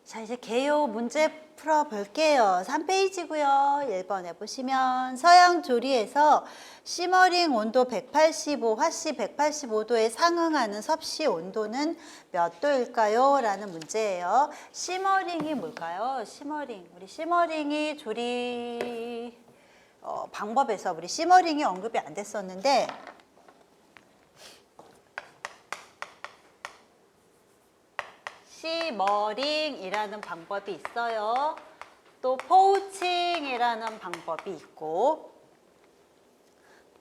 자, 이제 개요 문제 풀어볼게요. 3페이지고요. 1번에 보시면 서양 조리에서 시머링 온도 185, 화씨 185도에 상응하는 섭씨 온도는 몇 도일까요? 라는 문제예요. 시머링이 뭘까요? 시머링. 우리 시머링이 조리 방법에서 우리 시머링이 언급이 안 됐었는데 시머링이라는 방법이 있어요. 또 포우칭이라는 방법이 있고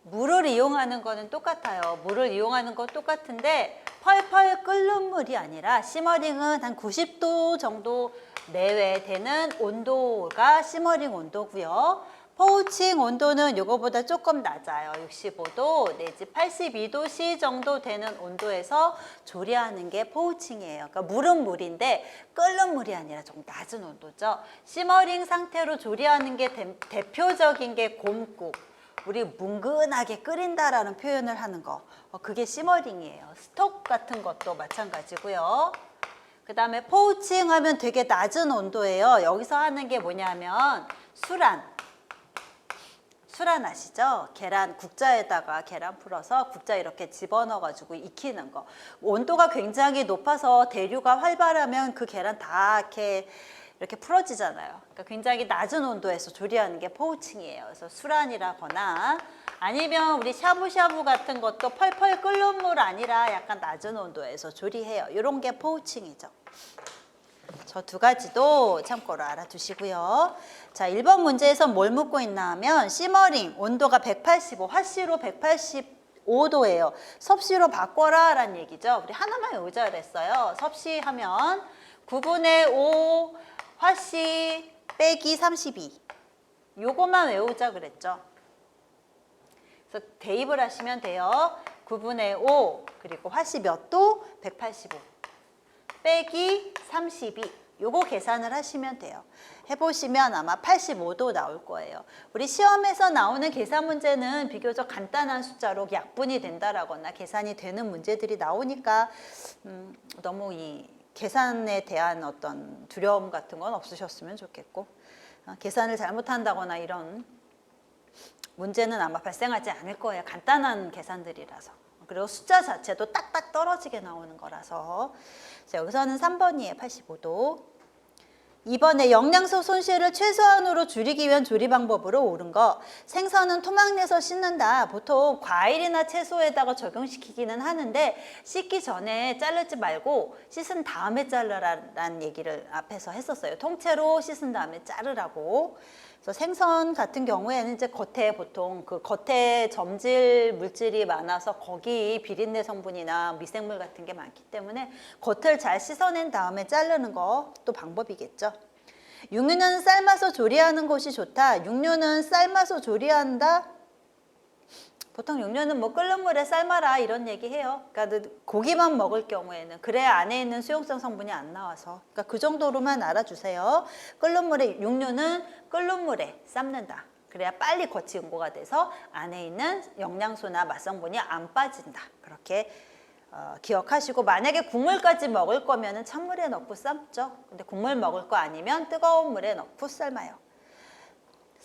물을 이용하는 거는 똑같아요. 물을 이용하는 건 똑같은데 펄펄 끓는 물이 아니라 시머링은 한 90도 정도 내외 되는 온도가 시머링 온도고요. 포우칭 온도는 이거보다 조금 낮아요. 65도 내지 82도씨 정도 되는 온도에서 조리하는 게 포우칭이에요. 그러니까 물은 물인데 끓는 물이 아니라 좀 낮은 온도죠. 시머링 상태로 조리하는 게 대표적인 게 곰국. 우리 뭉근하게 끓인다라는 표현을 하는 거. 그게 시머링이에요. 스톡 같은 것도 마찬가지고요. 그 다음에 포우칭 하면 되게 낮은 온도예요. 여기서 하는 게 뭐냐면 수란 아시죠? 계란 국자에다가 계란 풀어서 국자 이렇게 집어넣어가지고 익히는 거. 온도가 굉장히 높아서 대류가 활발하면 그 계란 다 이렇게 풀어지잖아요. 그러니까 굉장히 낮은 온도에서 조리하는 게 포우칭이에요. 그래서 수란이라거나 아니면 우리 샤브샤브 같은 것도 펄펄 끓는 물 아니라 약간 낮은 온도에서 조리해요. 이런 게 포우칭이죠. 저 두 가지도 참고로 알아두시고요. 자, 1번 문제에서 뭘 묻고 있나 하면 시머링 온도가 185, 화씨로 185도예요. 섭씨로 바꿔라 라는 얘기죠. 우리 하나만 외우자 그랬어요. 섭씨 하면 9분의 5 화씨 빼기 32. 요거만 외우자 그랬죠. 그래서 대입을 하시면 돼요. 9분의 5 그리고 화씨 몇 도? 185 빼기 32. 요거 계산을 하시면 돼요. 해보시면 아마 85도 나올 거예요. 우리 시험에서 나오는 계산 문제는 비교적 간단한 숫자로 약분이 된다라거나 계산이 되는 문제들이 나오니까 너무 이 계산에 대한 어떤 두려움 같은 건 없으셨으면 좋겠고 계산을 잘못한다거나 이런 문제는 아마 발생하지 않을 거예요. 간단한 계산들이라서. 그리고 숫자 자체도 딱딱 떨어지게 나오는 거라서. 자, 여기서는 3번이에요. 85도. 2번에 영양소 손실을 최소한으로 줄이기 위한 조리 방법으로 옳은 거. 생선은 토막 내서 씻는다. 보통 과일이나 채소에다가 적용시키기는 하는데 씻기 전에 자르지 말고 씻은 다음에 자르라는 얘기를 앞에서 했었어요. 통째로 씻은 다음에 자르라고. 그래서 생선 같은 경우에는 이제 겉에 보통 그 겉에 점질 물질이 많아서 거기 비린내 성분이나 미생물 같은 게 많기 때문에 겉을 잘 씻어낸 다음에 자르는 것도 방법이겠죠. 육류는 삶아서 조리하는 것이 좋다. 육류는 삶아서 조리한다. 보통 육류는 뭐 끓는 물에 삶아라 이런 얘기해요. 그러니까 고기만 먹을 경우에는 그래야 안에 있는 수용성 성분이 안 나와서 그러니까 그 정도로만 알아주세요. 끓는 물에 육류는 끓는 물에 삶는다. 그래야 빨리 겉이 응고가 돼서 안에 있는 영양소나 맛성분이 안 빠진다. 그렇게 기억하시고 만약에 국물까지 먹을 거면은 찬물에 넣고 삶죠. 근데 국물 먹을 거 아니면 뜨거운 물에 넣고 삶아요.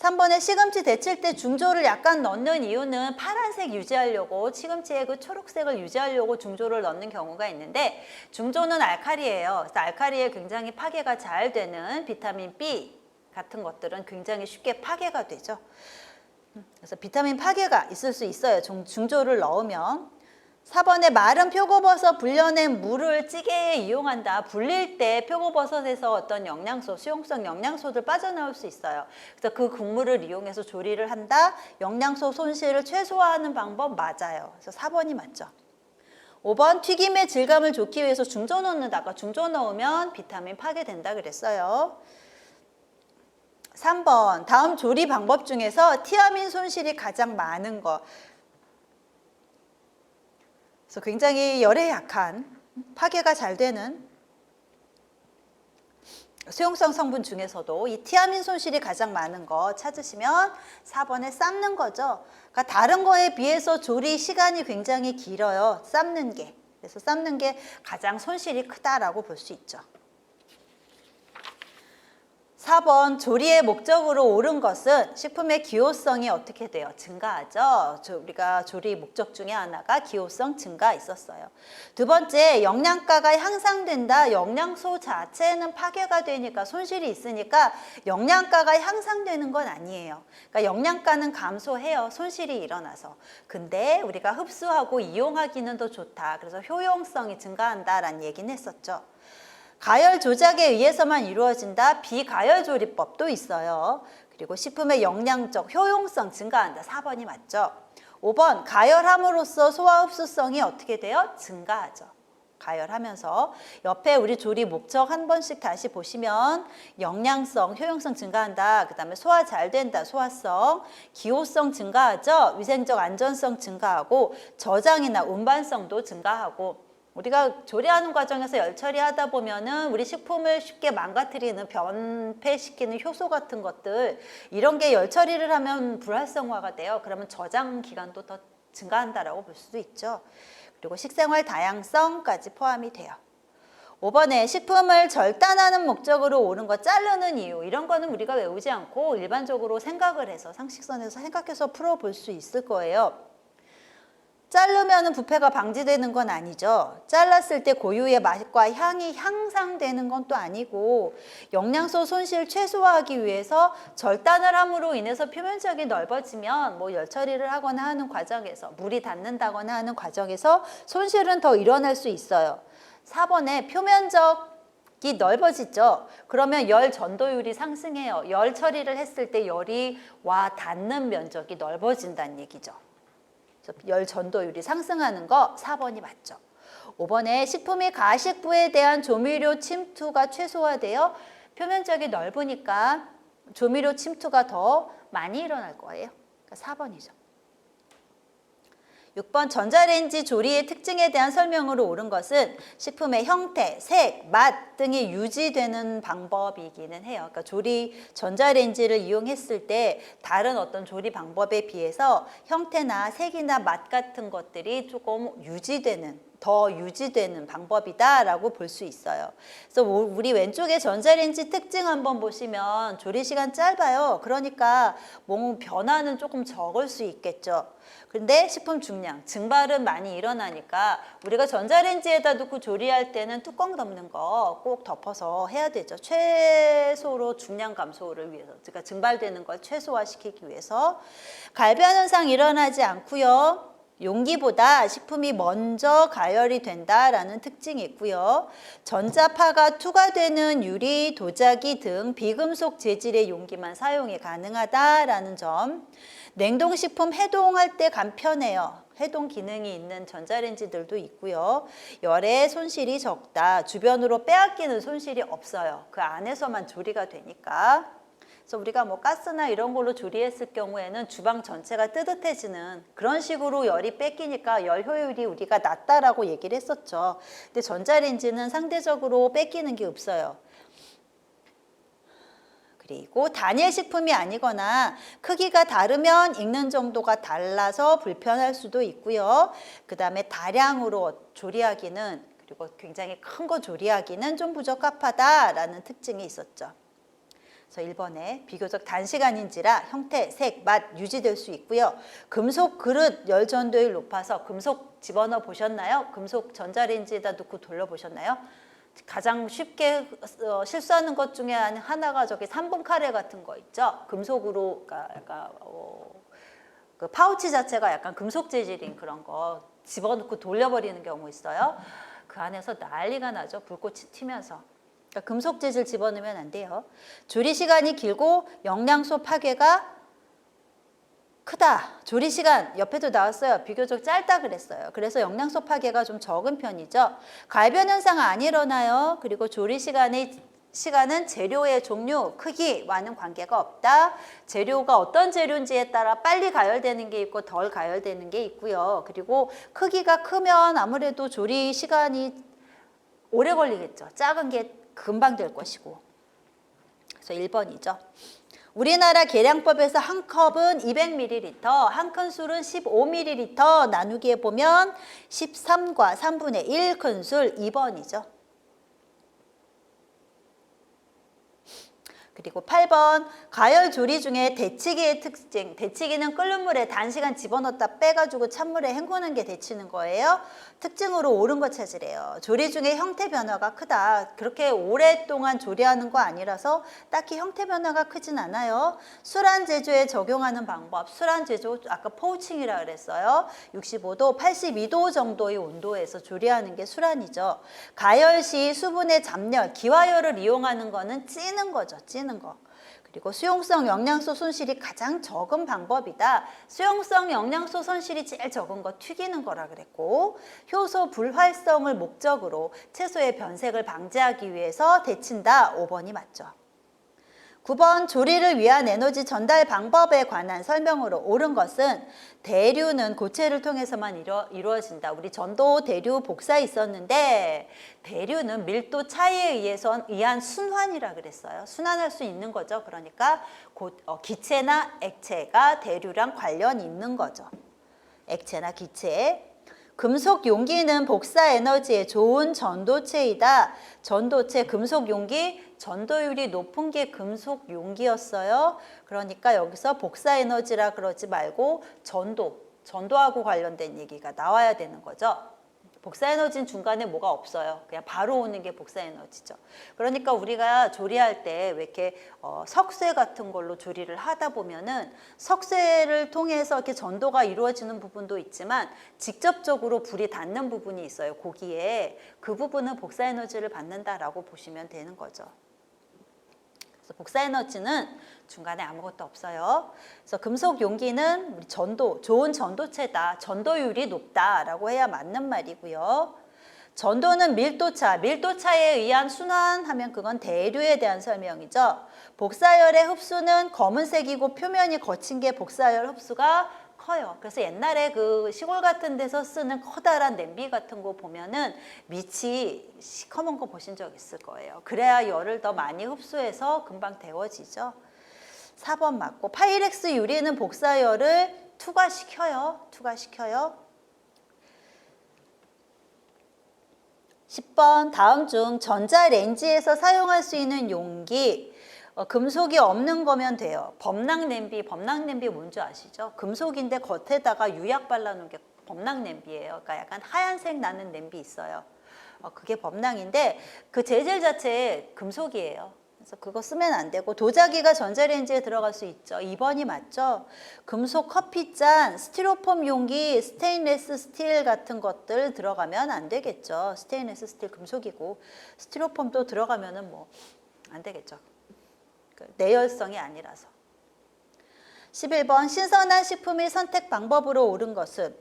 3번에 시금치 데칠 때 중조를 약간 넣는 이유는 파란색 유지하려고 시금치의 그 초록색을 유지하려고 중조를 넣는 경우가 있는데 중조는 알칼리예요. 그래서 알칼리에 굉장히 파괴가 잘 되는 비타민 B 같은 것들은 굉장히 쉽게 파괴가 되죠. 그래서 비타민 파괴가 있을 수 있어요. 중조를 넣으면. 4번에 마른 표고버섯 불려낸 물을 찌개에 이용한다. 불릴 때 표고버섯에서 어떤 영양소, 수용성 영양소들 빠져나올 수 있어요. 그래서 그 국물을 이용해서 조리를 한다. 영양소 손실을 최소화하는 방법 맞아요. 그래서 4번이 맞죠. 5번 튀김의 질감을 좋기 위해서 중조 넣는다. 아까 중조 넣으면 비타민 파괴된다 그랬어요. 3번 다음 조리 방법 중에서 티아민 손실이 가장 많은 거. 그래서 굉장히 열에 약한 파괴가 잘 되는 수용성 성분 중에서도 이 티아민 손실이 가장 많은 거 찾으시면 4번에 삶는 거죠. 그러니까 다른 거에 비해서 조리 시간이 굉장히 길어요. 삶는 게. 그래서 삶는 게 가장 손실이 크다라고 볼 수 있죠. 4번 조리의 목적으로 옳은 것은 식품의 기호성이 어떻게 돼요? 증가하죠. 우리가 조리 목적 중에 하나가 기호성 증가 있었어요. 두 번째, 영양가가 향상된다. 영양소 자체는 파괴가 되니까 손실이 있으니까 영양가가 향상되는 건 아니에요. 그러니까 영양가는 감소해요. 손실이 일어나서. 근데 우리가 흡수하고 이용하기는 더 좋다. 그래서 효용성이 증가한다라는 얘기는 했었죠. 가열 조작에 의해서만 이루어진다. 비가열 조리법도 있어요. 그리고 식품의 영양적 효용성 증가한다. 4번이 맞죠. 5번 가열함으로써 소화 흡수성이 어떻게 돼요? 증가하죠. 가열하면서 옆에 우리 조리 목적 한 번씩 다시 보시면 영양성, 효용성 증가한다. 그 다음에 소화 잘 된다. 소화성, 기호성 증가하죠. 위생적 안전성 증가하고 저장이나 운반성도 증가하고 우리가 조리하는 과정에서 열 처리하다 보면은 우리 식품을 쉽게 망가뜨리는 변폐시키는 효소 같은 것들 이런 게 열 처리를 하면 불활성화가 돼요. 그러면 저장 기간도 더 증가한다라고 볼 수도 있죠. 그리고 식생활 다양성까지 포함이 돼요. 5번에 식품을 절단하는 목적으로 옳은 거 자르는 이유 이런 거는 우리가 외우지 않고 일반적으로 생각을 해서 상식선에서 생각해서 풀어볼 수 있을 거예요. 자르면 부패가 방지되는 건 아니죠. 잘랐을 때 고유의 맛과 향이 향상되는 건 또 아니고 영양소 손실 최소화하기 위해서 절단을 함으로 인해서 표면적이 넓어지면 뭐 열 처리를 하거나 하는 과정에서 물이 닿는다거나 하는 과정에서 손실은 더 일어날 수 있어요. 4번에 표면적이 넓어지죠. 그러면 열 전도율이 상승해요. 열 처리를 했을 때 열이 와 닿는 면적이 넓어진다는 얘기죠. 열 전도율이 상승하는 거 4번이 맞죠. 5번에 식품이 가식부에 대한 조미료 침투가 최소화되어 표면적이 넓으니까 조미료 침투가 더 많이 일어날 거예요. 그러니까 4번이죠. 6번 전자레인지 조리의 특징에 대한 설명으로 옳은 것은 식품의 형태, 색, 맛 등이 유지되는 방법이기는 해요. 그러니까 전자레인지를 이용했을 때 다른 어떤 조리 방법에 비해서 형태나 색이나 맛 같은 것들이 조금 더 유지되는 방법이다라고 볼 수 있어요. 그래서 우리 왼쪽에 전자레인지 특징 한번 보시면 조리 시간 짧아요. 그러니까 뭐 변화는 조금 적을 수 있겠죠. 근데 식품 중량, 증발은 많이 일어나니까 우리가 전자레인지에다 넣고 조리할 때는 뚜껑 덮는 거 꼭 덮어서 해야 되죠. 최소로 중량 감소를 위해서, 그러니까 증발되는 걸 최소화시키기 위해서. 갈변 현상 일어나지 않고요. 용기보다 식품이 먼저 가열이 된다라는 특징이 있고요. 전자파가 투과되는 유리, 도자기 등 비금속 재질의 용기만 사용이 가능하다라는 점. 냉동식품 해동할 때 간편해요. 해동 기능이 있는 전자레인지들도 있고요. 열의 손실이 적다. 주변으로 빼앗기는 손실이 없어요. 그 안에서만 조리가 되니까. 그래서 우리가 뭐 가스나 이런 걸로 조리했을 경우에는 주방 전체가 뜨뜻해지는 그런 식으로 열이 뺏기니까 열 효율이 우리가 낮다라고 얘기를 했었죠. 근데 전자레인지는 상대적으로 뺏기는 게 없어요. 그리고 단일 식품이 아니거나 크기가 다르면 익는 정도가 달라서 불편할 수도 있고요. 그 다음에 다량으로 조리하기는 그리고 굉장히 큰 거 조리하기는 좀 부적합하다라는 특징이 있었죠. 그래서 1번에 비교적 단시간인지라 형태, 색, 맛 유지될 수 있고요. 금속 그릇 열 전도율 높아서 금속 집어넣어 보셨나요? 금속 전자레인지에다 넣고 돌려보셨나요? 가장 쉽게 실수하는 것 중에 하나가 저기 3분 카레 같은 거 있죠. 금속으로 약간 그 파우치 자체가 약간 금속 재질인 그런 거 집어넣고 돌려버리는 경우 있어요. 그 안에서 난리가 나죠. 불꽃이 튀면서. 그러니까 금속 재질 집어넣으면 안 돼요. 조리 시간이 길고 영양소 파괴가 크다. 조리 시간 옆에도 나왔어요. 비교적 짧다 그랬어요. 그래서 영양소 파괴가 좀 적은 편이죠. 갈변 현상 안 일어나요. 그리고 조리 시간은 재료의 종류, 크기와는 관계가 없다. 재료가 어떤 재료인지에 따라 빨리 가열되는 게 있고 덜 가열되는 게 있고요. 그리고 크기가 크면 아무래도 조리 시간이 오래 걸리겠죠. 작은 게 금방 될 것이고. 그래서 1번이죠. 우리나라 계량법에서 한 컵은 200ml, 한 큰술은 15ml 나누기에 보면 13과 3분의 1 큰술 2번이죠. 그리고 8번 가열 조리 중에 데치기의 특징. 데치기는 끓는 물에 단시간 집어넣었다 빼가지고 찬물에 헹구는 게 데치는 거예요. 특징으로 옳은 거 찾으래요. 조리 중에 형태 변화가 크다. 그렇게 오랫동안 조리하는 거 아니라서 딱히 형태 변화가 크진 않아요. 술안 제조에 적용하는 방법. 술안 제조 아까 포우칭이라 그랬어요. 65도, 82도 정도의 온도에서 조리하는 게 술안이죠. 가열 시 수분의 잡열, 기화열을 이용하는 거는 찌는 거죠. 찌는 거. 그리고 수용성 영양소 손실이 가장 적은 방법이다. 수용성 영양소 손실이 제일 적은 거 튀기는 거라 그랬고, 효소 불활성을 목적으로 채소의 변색을 방지하기 위해서 데친다. 5번이 맞죠. 9번 조리를 위한 에너지 전달 방법에 관한 설명으로 옳은 것은 대류는 고체를 통해서만 이루어진다. 우리 전도 대류 복사 있었는데 대류는 밀도 차이에 의한 순환이라 그랬어요. 순환할 수 있는 거죠. 그러니까 기체나 액체가 대류랑 관련이 있는 거죠. 액체나 기체. 금속 용기는 복사 에너지에 좋은 전도체이다. 전도체, 금속 용기, 전도율이 높은 게 금속 용기였어요. 그러니까 여기서 복사 에너지라 그러지 말고 전도하고 관련된 얘기가 나와야 되는 거죠. 복사 에너지는 중간에 뭐가 없어요. 그냥 바로 오는 게 복사 에너지죠. 그러니까 우리가 조리할 때 왜 이렇게 석쇠 같은 걸로 조리를 하다 보면은 석쇠를 통해서 이렇게 전도가 이루어지는 부분도 있지만 직접적으로 불이 닿는 부분이 있어요. 고기에. 그 부분은 복사 에너지를 받는다라고 보시면 되는 거죠. 그래서 복사 에너지는 중간에 아무것도 없어요. 그래서 금속 용기는 우리 좋은 전도체다. 전도율이 높다라고 해야 맞는 말이고요. 전도는 밀도차에 의한 순환하면 그건 대류에 대한 설명이죠. 복사열의 흡수는 검은색이고 표면이 거친 게 복사열 흡수가 커요. 그래서 옛날에 그 시골 같은 데서 쓰는 커다란 냄비 같은 거 보면은 밑이 시커먼 거 보신 적 있을 거예요. 그래야 열을 더 많이 흡수해서 금방 데워지죠. 4번 맞고 파이렉스 유리는 복사열을 투과시켜요. 10번 다음 중 전자레인지에서 사용할 수 있는 용기 금속이 없는 거면 돼요. 범랑냄비 뭔지 아시죠? 금속인데 겉에다가 유약 발라놓은 게 범랑냄비예요. 그러니까 약간 하얀색 나는 냄비 있어요. 그게 범랑인데 그 재질 자체에 금속이에요. 그래서 그거 쓰면 안 되고 도자기가 전자레인지에 들어갈 수 있죠. 2번이 맞죠? 금속 커피잔, 스티로폼 용기, 스테인레스 스틸 같은 것들 들어가면 안 되겠죠. 스테인레스 스틸 금속이고 스티로폼도 들어가면은 뭐 안 되겠죠. 내열성이 아니라서. 11번 신선한 식품의 선택 방법으로 옳은 것은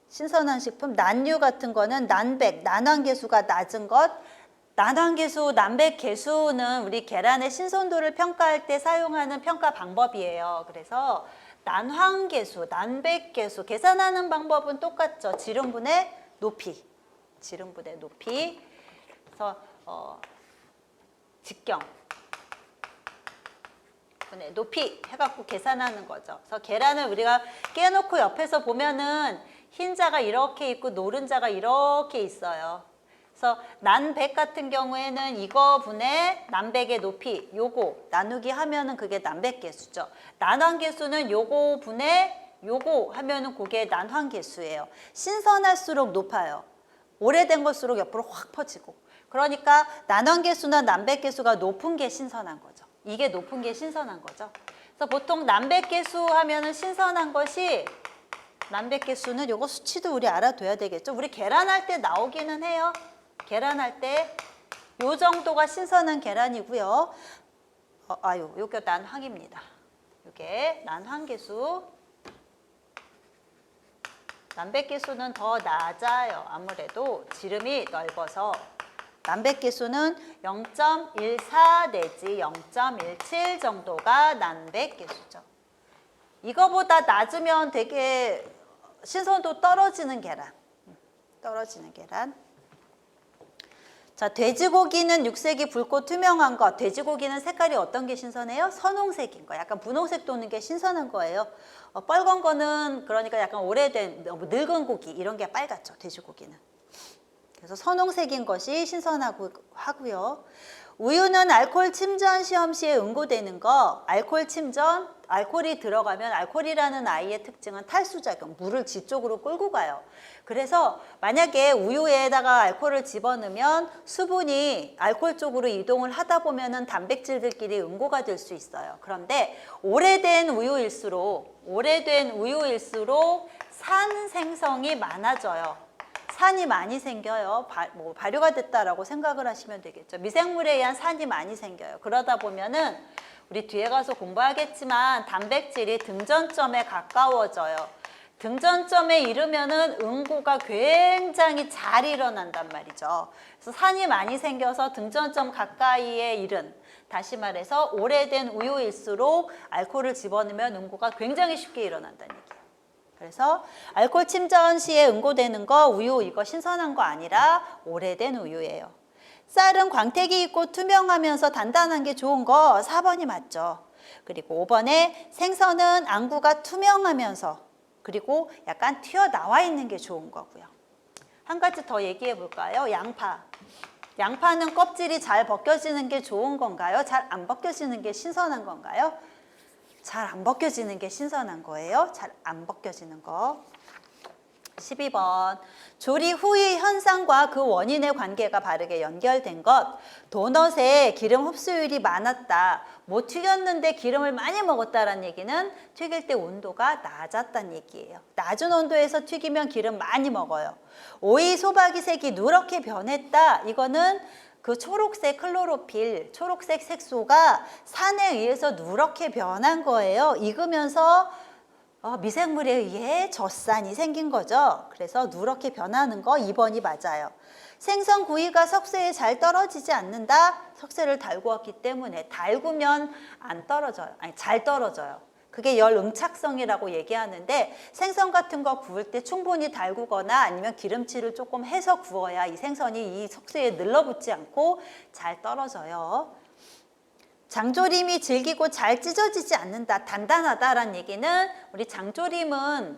신선한 식품, 난류 같은 거는 난백, 난황계수가 낮은 것. 난황계수, 난백계수는 우리 계란의 신선도를 평가할 때 사용하는 평가 방법이에요. 그래서 난황계수, 난백계수 계산하는 방법은 똑같죠. 지름분의 높이. 그래서 직경 분의 높이 해갖고 계산하는 거죠. 그래서 계란을 우리가 깨놓고 옆에서 보면은 흰 자가 이렇게 있고 노른 자가 이렇게 있어요. 그래서 난백 같은 경우에는 이거 분의 난백의 높이 요거 나누기 하면은 그게 난백계수죠. 난황계수는 요거 분의 요거 하면은 그게 난황계수예요. 신선할수록 높아요. 오래된 것수록 옆으로 확 퍼지고. 그러니까 난황계수나 난백계수가 높은 게 신선한 거죠. 이게 높은 게 신선한 거죠. 그래서 보통 난백계수 하면은 신선한 것이 난백계수는 요거 수치도 우리 알아둬야 되겠죠. 우리 계란할 때 나오기는 해요. 계란할 때 요 정도가 신선한 계란이고요. 요게 난황입니다. 요게 난황계수. 난백계수는 더 낮아요. 아무래도 지름이 넓어서. 난백계수는 0.14 내지 0.17 정도가 난백계수죠. 이거보다 낮으면 되게 신선도 떨어지는 계란. 자, 돼지고기는 육색이 붉고 투명한 것. 돼지고기는 색깔이 어떤 게 신선해요? 선홍색인 거. 약간 분홍색 도는 게 신선한 거예요. 빨간 거는 그러니까 약간 오래된, 너무 늙은 고기 이런 게 빨갛죠. 돼지고기는. 그래서 선홍색인 것이 신선하고요. 우유는 알코올 침전 시험 시에 응고되는 거, 알코올 침전, 알코올이 들어가면 알코올이라는 아이의 특징은 탈수작용, 물을 지 쪽으로 끌고 가요. 그래서 만약에 우유에다가 알코올을 집어넣으면 수분이 알코올 쪽으로 이동을 하다 보면은 단백질들끼리 응고가 될 수 있어요. 그런데 오래된 우유일수록 산 생성이 많아져요. 산이 많이 생겨요. 발효가 됐다라고 생각을 하시면 되겠죠. 미생물에 의한 산이 많이 생겨요. 그러다 보면은 우리 뒤에 가서 공부하겠지만 단백질이 등전점에 가까워져요. 등전점에 이르면은 응고가 굉장히 잘 일어난단 말이죠. 그래서 산이 많이 생겨서 등전점 가까이에 이른, 다시 말해서 오래된 우유일수록 알코올을 집어넣으면 응고가 굉장히 쉽게 일어난다는 얘기예요. 그래서 알코올 침전 시에 응고되는 거 우유 이거 신선한 거 아니라 오래된 우유예요. 쌀은 광택이 있고 투명하면서 단단한 게 좋은 거 4번이 맞죠. 그리고 5번에 생선은 안구가 투명하면서 그리고 약간 튀어나와 있는 게 좋은 거고요. 한 가지 더 얘기해 볼까요? 양파. 양파는 껍질이 잘 벗겨지는 게 좋은 건가요? 잘 안 벗겨지는 게 신선한 건가요? 잘 안 벗겨지는 게 신선한 거예요. 잘 안 벗겨지는 거. 12번. 조리 후의 현상과 그 원인의 관계가 바르게 연결된 것. 도넛에 기름 흡수율이 많았다. 뭐 튀겼는데 기름을 많이 먹었다라는 얘기는 튀길 때 온도가 낮았다는 얘기예요. 낮은 온도에서 튀기면 기름 많이 먹어요. 오이 소박이 색이 누렇게 변했다. 이거는 그 초록색 클로로필, 초록색 색소가 산에 의해서 누렇게 변한 거예요. 익으면서 미생물에 의해 젖산이 생긴 거죠. 그래서 누렇게 변하는 거 2번이 맞아요. 생선 구이가 석쇠에 잘 떨어지지 않는다. 석쇠를 달고 왔기 때문에 달구면 안 떨어져요. 아니, 잘 떨어져요. 그게 열 응착성이라고 얘기하는데 생선 같은 거 구울 때 충분히 달구거나 아니면 기름칠을 조금 해서 구워야 이 생선이 이 석쇠에 늘러붙지 않고 잘 떨어져요. 장조림이 질기고 잘 찢어지지 않는다, 단단하다라는 얘기는 우리 장조림은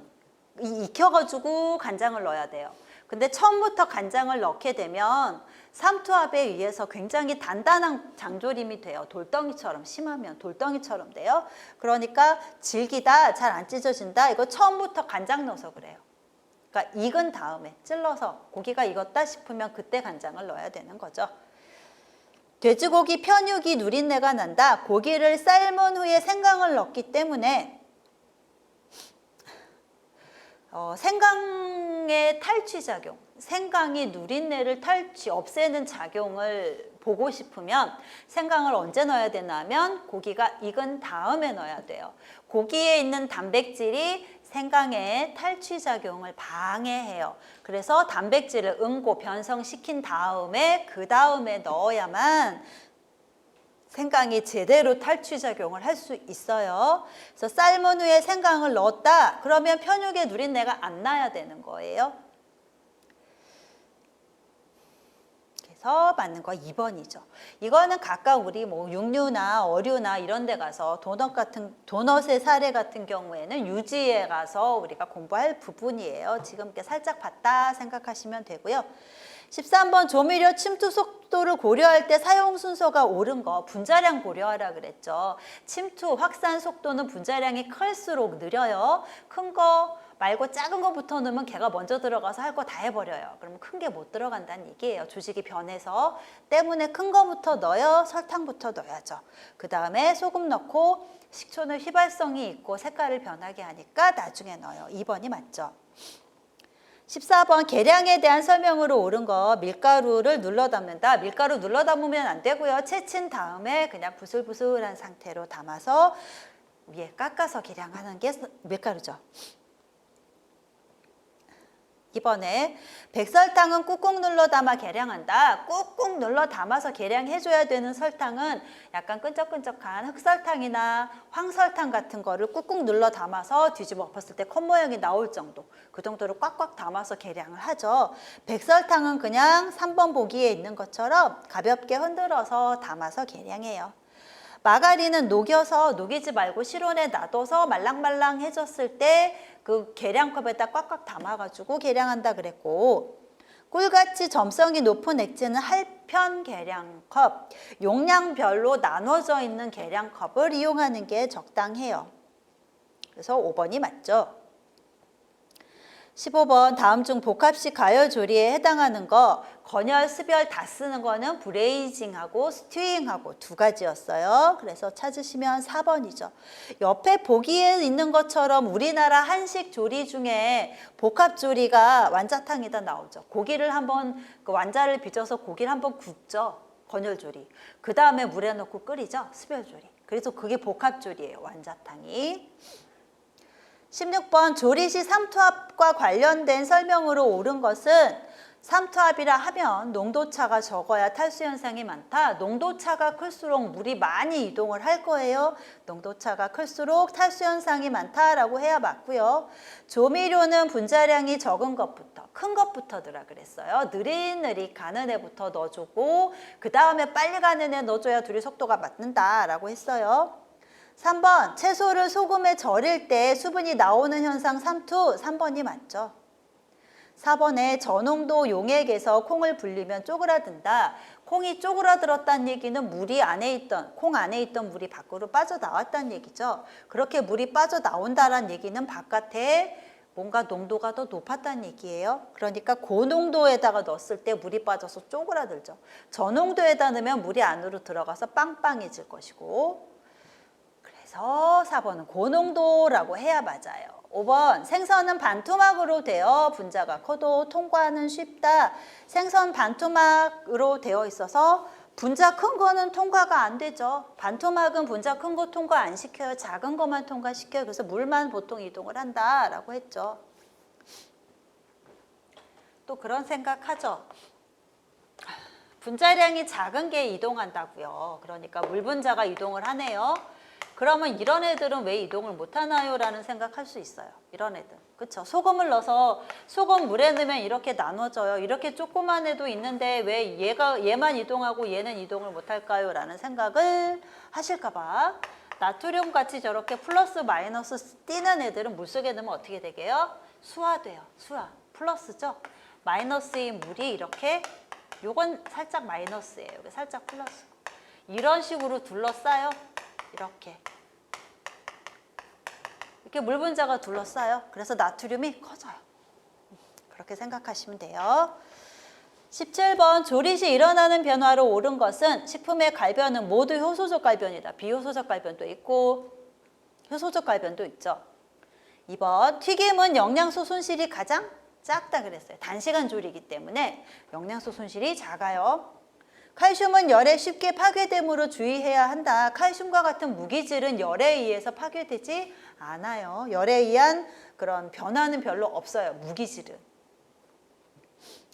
익혀가지고 간장을 넣어야 돼요. 근데 처음부터 간장을 넣게 되면 삼투압에 의해서 굉장히 단단한 장조림이 돼요. 돌덩이처럼, 심하면 돌덩이처럼 돼요. 그러니까 질기다, 잘 안 찢어진다, 이거 처음부터 간장 넣어서 그래요. 그러니까 익은 다음에 찔러서 고기가 익었다 싶으면 그때 간장을 넣어야 되는 거죠. 돼지고기 편육이 누린내가 난다. 고기를 삶은 후에 생강을 넣기 때문에 생강의 탈취작용, 생강이 누린내를 없애는 작용을 보고 싶으면 생강을 언제 넣어야 되나 하면 고기가 익은 다음에 넣어야 돼요. 고기에 있는 단백질이 생강의 탈취작용을 방해해요. 그래서 단백질을 응고, 변성시킨 다음에 그 다음에 넣어야만 생강이 제대로 탈취작용을 할 수 있어요. 그래서 삶은 후에 생강을 넣었다. 그러면 편육의 누린내가 안 나야 되는 거예요. 그래서 맞는 거 2번이죠. 이거는 각각 우리 뭐 육류나 어류나 이런 데 가서 도넛의 사례 같은 경우에는 유지에 가서 우리가 공부할 부분이에요. 지금 이렇게 살짝 봤다 생각하시면 되고요. 13번 조미료 침투 속도를 고려할 때 사용 순서가 옳은 거, 분자량 고려하라 그랬죠. 침투, 확산 속도는 분자량이 클수록 느려요. 큰 거 말고 작은 거부터 넣으면 걔가 먼저 들어가서 할 거 다 해버려요. 그러면 큰 게 못 들어간다는 얘기예요. 조직이 변해서. 때문에 큰 거부터 넣어요. 설탕부터 넣어야죠. 그 다음에 소금 넣고 식초는 휘발성이 있고 색깔을 변하게 하니까 나중에 넣어요. 2번이 맞죠. 14번 계량에 대한 설명으로 옳은 거, 밀가루를 눌러 담는다. 밀가루 눌러 담으면 안 되고요. 채친 다음에 그냥 부슬부슬한 상태로 담아서 위에 깎아서 계량하는 게 밀가루죠. 이번에 백설탕은 꾹꾹 눌러 담아 계량한다. 꾹꾹 눌러 담아서 계량해줘야 되는 설탕은 약간 끈적끈적한 흑설탕이나 황설탕 같은 거를 꾹꾹 눌러 담아서 뒤집어 엎었을 때 컵 모양이 나올 정도, 그 정도로 꽉꽉 담아서 계량을 하죠. 백설탕은 그냥 3번 보기에 있는 것처럼 가볍게 흔들어서 담아서 계량해요. 마가린은 녹이지 말고 실온에 놔둬서 말랑말랑해졌을 때 그 계량컵에다 꽉꽉 담아가지고 계량한다 그랬고, 꿀같이 점성이 높은 액체는 할편 계량컵, 용량별로 나눠져 있는 계량컵을 이용하는 게 적당해요. 그래서 5번이 맞죠. 15번 다음 중 복합식 가열 조리에 해당하는 거 건열, 습열 다 쓰는 거는 브레이징하고 스튜잉하고 두 가지였어요. 그래서 찾으시면 4번이죠. 옆에 보기에 있는 것처럼 우리나라 한식 조리 중에 복합 조리가 완자탕이다 나오죠. 고기를 한번 그 완자를 빚어서 고기를 한번 굽죠. 건열 조리. 그 다음에 물에 넣고 끓이죠. 습열 조리. 그래서 그게 복합 조리예요. 완자탕이. 16번 조리 시 삼투압과 관련된 설명으로 옳은 것은 삼투압이라 하면 농도차가 적어야 탈수 현상이 많다. 농도차가 클수록 물이 많이 이동을 할 거예요. 농도차가 클수록 탈수 현상이 많다라고 해야 맞고요. 조미료는 분자량이 적은 것부터 큰 것부터 넣으라 그랬어요. 느릿느릿 가는 애부터 넣어주고 그 다음에 빨리 가는 애 넣어줘야 둘이 속도가 맞는다라고 했어요. 3번 채소를 소금에 절일 때 수분이 나오는 현상 삼투 3번이 맞죠. 4번에 저농도 용액에서 콩을 불리면 쪼그라든다. 콩이 쪼그라들었다는 얘기는 콩 안에 있던 물이 밖으로 빠져나왔다는 얘기죠. 그렇게 물이 빠져나온다는 얘기는 바깥에 뭔가 농도가 더 높았다는 얘기예요. 그러니까 고농도에다가 넣었을 때 물이 빠져서 쪼그라들죠. 저농도에다 넣으면 물이 안으로 들어가서 빵빵해질 것이고, 그래서 4번은 고농도라고 해야 맞아요. 5번 생선은 반토막으로 되어 분자가 커도 통과는 쉽다. 생선 반토막으로 되어 있어서 분자 큰 거는 통과가 안 되죠. 반토막은 분자 큰 거 통과 안 시켜요. 작은 것만 통과시켜요. 그래서 물만 보통 이동을 한다라고 했죠. 또 그런 생각하죠. 분자량이 작은 게 이동한다고요. 그러니까 물 분자가 이동을 하네요. 그러면 이런 애들은 왜 이동을 못하나요? 라는 생각할 수 있어요. 이런 애들. 그쵸? 소금을 넣어서 소금 물에 넣으면 이렇게 나눠져요. 이렇게 조그만 애도 있는데 왜 얘만 이동하고 얘는 이동을 못할까요? 라는 생각을 하실까 봐. 나트륨 같이 저렇게 플러스 마이너스 띄는 애들은 물속에 넣으면 어떻게 되게요? 수화돼요. 수화. 플러스죠? 마이너스인 물이 이렇게, 요건 살짝 마이너스예요. 여기 살짝 플러스. 이런 식으로 둘러싸요. 이렇게 물 분자가 둘러싸요. 그래서 나트륨이 커져요. 그렇게 생각하시면 돼요. 17번 조리 시 일어나는 변화로 옳은 것은 식품의 갈변은 모두 효소적 갈변이다. 비효소적 갈변도 있고 효소적 갈변도 있죠. 2번 튀김은 영양소 손실이 가장 작다 그랬어요. 단시간 조리이기 때문에 영양소 손실이 작아요. 칼슘은 열에 쉽게 파괴됨으로 주의해야 한다. 칼슘과 같은 무기질은 열에 의해서 파괴되지 않아요. 열에 의한 그런 변화는 별로 없어요. 무기질은.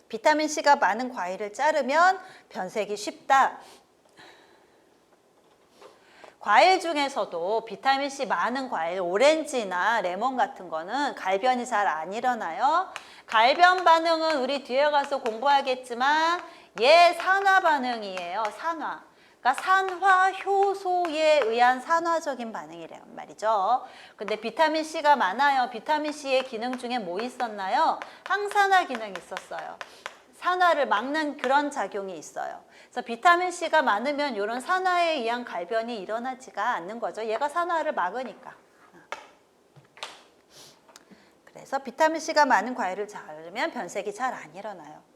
비타민C가 많은 과일을 자르면 변색이 쉽다. 과일 중에서도 비타민C 많은 과일, 오렌지나 레몬 같은 거는 갈변이 잘 안 일어나요. 갈변 반응은 우리 뒤에 가서 공부하겠지만 얘 산화 반응이에요. 산화. 그러니까 산화 효소에 의한 산화적인 반응이란 말이죠. 근데 비타민C가 많아요. 비타민C의 기능 중에 뭐 있었나요? 항산화 기능이 있었어요. 산화를 막는 그런 작용이 있어요. 그래서 비타민C가 많으면 이런 산화에 의한 갈변이 일어나지가 않는 거죠. 얘가 산화를 막으니까. 그래서 비타민C가 많은 과일을 자르면 변색이 잘 안 일어나요.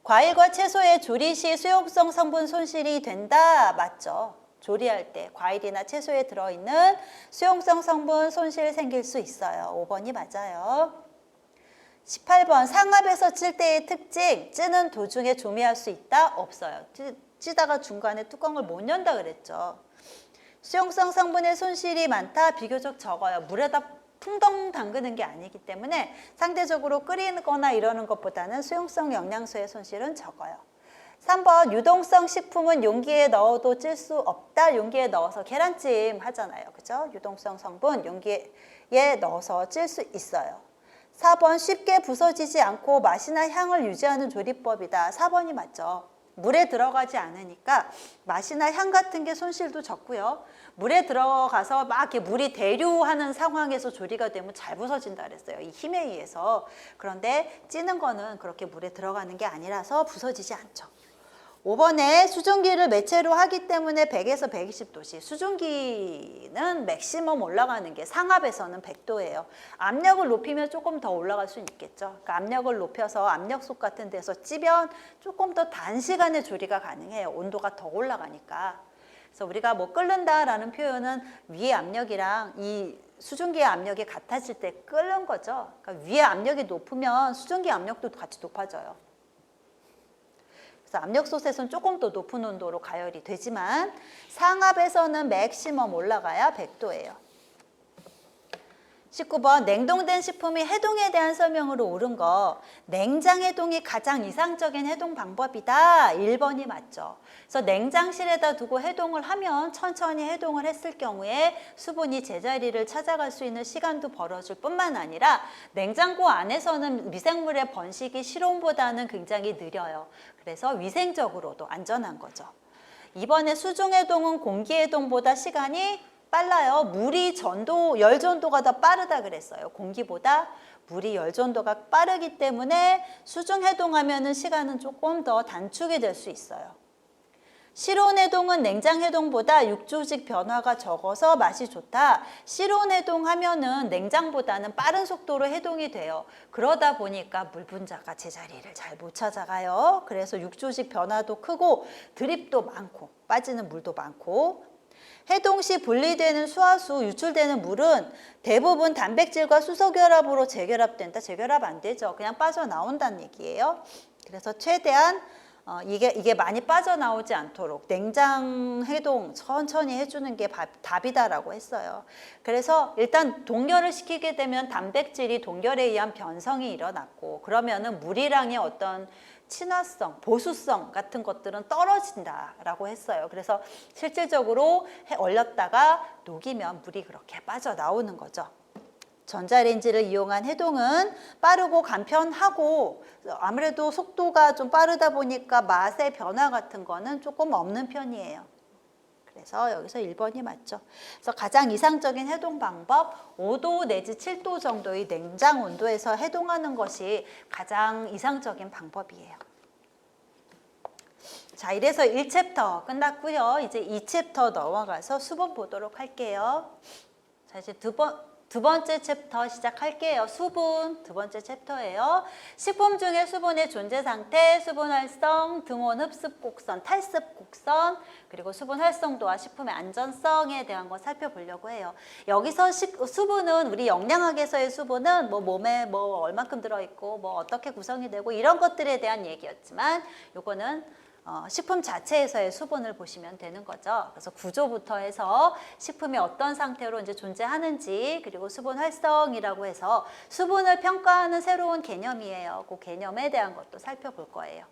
과일과 채소의 조리 시 수용성 성분 손실이 된다. 맞죠? 조리할 때 과일이나 채소에 들어있는 수용성 성분 손실 생길 수 있어요. 5번이 맞아요. 18번 상압에서 찔 때의 특징. 찌는 도중에 조미할 수 있다? 없어요. 찌다가 중간에 뚜껑을 못 연다 그랬죠. 수용성 성분의 손실이 많다? 비교적 적어요. 물에다 풍덩 담그는 게 아니기 때문에 상대적으로 끓이거나 이러는 것보다는 수용성 영양소의 손실은 적어요. 3번 유동성 식품은 용기에 넣어도 찔 수 없다. 용기에 넣어서 계란찜 하잖아요. 그죠? 유동성 성분 용기에 넣어서 찔 수 있어요. 4번 쉽게 부서지지 않고 맛이나 향을 유지하는 조리법이다. 4번이 맞죠. 물에 들어가지 않으니까 맛이나 향 같은 게 손실도 적고요. 물에 들어가서 막 이렇게 물이 대류하는 상황에서 조리가 되면 잘 부서진다 그랬어요. 이 힘에 의해서. 그런데 찌는 거는 그렇게 물에 들어가는 게 아니라서 부서지지 않죠. 5번에 수증기를 매체로 하기 때문에 100에서 120도씨. 수증기는 맥시멈 올라가는 게 상압에서는 100도예요. 압력을 높이면 조금 더 올라갈 수 있겠죠. 그러니까 압력을 높여서 압력솥 같은 데서 찌면 조금 더 단시간에 조리가 가능해요. 온도가 더 올라가니까. 그래서 우리가 뭐 끓는다라는 표현은 위의 압력이랑 이 수증기의 압력이 같아질 때 끓는 거죠. 그러니까 위의 압력이 높으면 수증기 압력도 같이 높아져요. 그래서 압력솥에서는 조금 더 높은 온도로 가열이 되지만 상압에서는 맥시멈 올라가야 100도예요. 19번 냉동된 식품이 해동에 대한 설명으로 옳은 거. 냉장 해동이 가장 이상적인 해동 방법이다. 1번이 맞죠. 그래서 냉장실에다 두고 해동을 하면 천천히 해동을 했을 경우에 수분이 제자리를 찾아갈 수 있는 시간도 벌어질 뿐만 아니라 냉장고 안에서는 미생물의 번식이 실온보다는 굉장히 느려요. 그래서 위생적으로도 안전한 거죠. 이번에 수중 해동은 공기 해동보다 시간이 빨라요. 물이 열 전도가 더 빠르다 그랬어요. 공기보다 물이 열 전도가 빠르기 때문에 수중 해동하면은 시간은 조금 더 단축이 될 수 있어요. 실온 해동은 냉장 해동보다 육조직 변화가 적어서 맛이 좋다. 실온 해동하면은 냉장보다는 빠른 속도로 해동이 돼요. 그러다 보니까 물 분자가 제자리를 잘 못 찾아가요. 그래서 육조직 변화도 크고 드립도 많고 빠지는 물도 많고. 해동 시 분리되는 수화수, 유출되는 물은 대부분 단백질과 수소 결합으로 재결합된다. 재결합 안 되죠. 그냥 빠져나온다는 얘기예요. 그래서 최대한 이게 많이 빠져나오지 않도록 냉장 해동 천천히 해주는 게 답이다라고 했어요. 그래서 일단 동결을 시키게 되면 단백질이 동결에 의한 변성이 일어났고 그러면은 물이랑의 어떤 친화성, 보수성 같은 것들은 떨어진다라고 했어요. 그래서 실질적으로 얼렸다가 녹이면 물이 그렇게 빠져나오는 거죠. 전자레인지를 이용한 해동은 빠르고 간편하고 아무래도 속도가 좀 빠르다 보니까 맛의 변화 같은 거는 조금 없는 편이에요. 그래서 여기서 1번이 맞죠. 그래서 가장 이상적인 해동 방법 5도 내지 7도 정도의 냉장 온도에서 해동하는 것이 가장 이상적인 방법이에요. 자, 이래서 1챕터 끝났고요. 이제 2챕터 넘어가서 수분 보도록 할게요. 자, 이제 두 번째 챕터 시작할게요. 수분 두 번째 챕터예요. 식품 중에 수분의 존재 상태, 수분 활성, 등온 흡습 곡선, 탈습 곡선, 그리고 수분 활성도와 식품의 안전성에 대한 거 살펴보려고 해요. 여기서 수분은 우리 영양학에서의 수분은 뭐 몸에 뭐 얼만큼 들어있고 뭐 어떻게 구성이 되고 이런 것들에 대한 얘기였지만 요거는 식품 자체에서의 수분을 보시면 되는 거죠. 그래서 구조부터 해서 식품이 어떤 상태로 이제 존재하는지 그리고 수분 활성이라고 해서 수분을 평가하는 새로운 개념이에요. 그 개념에 대한 것도 살펴볼 거예요.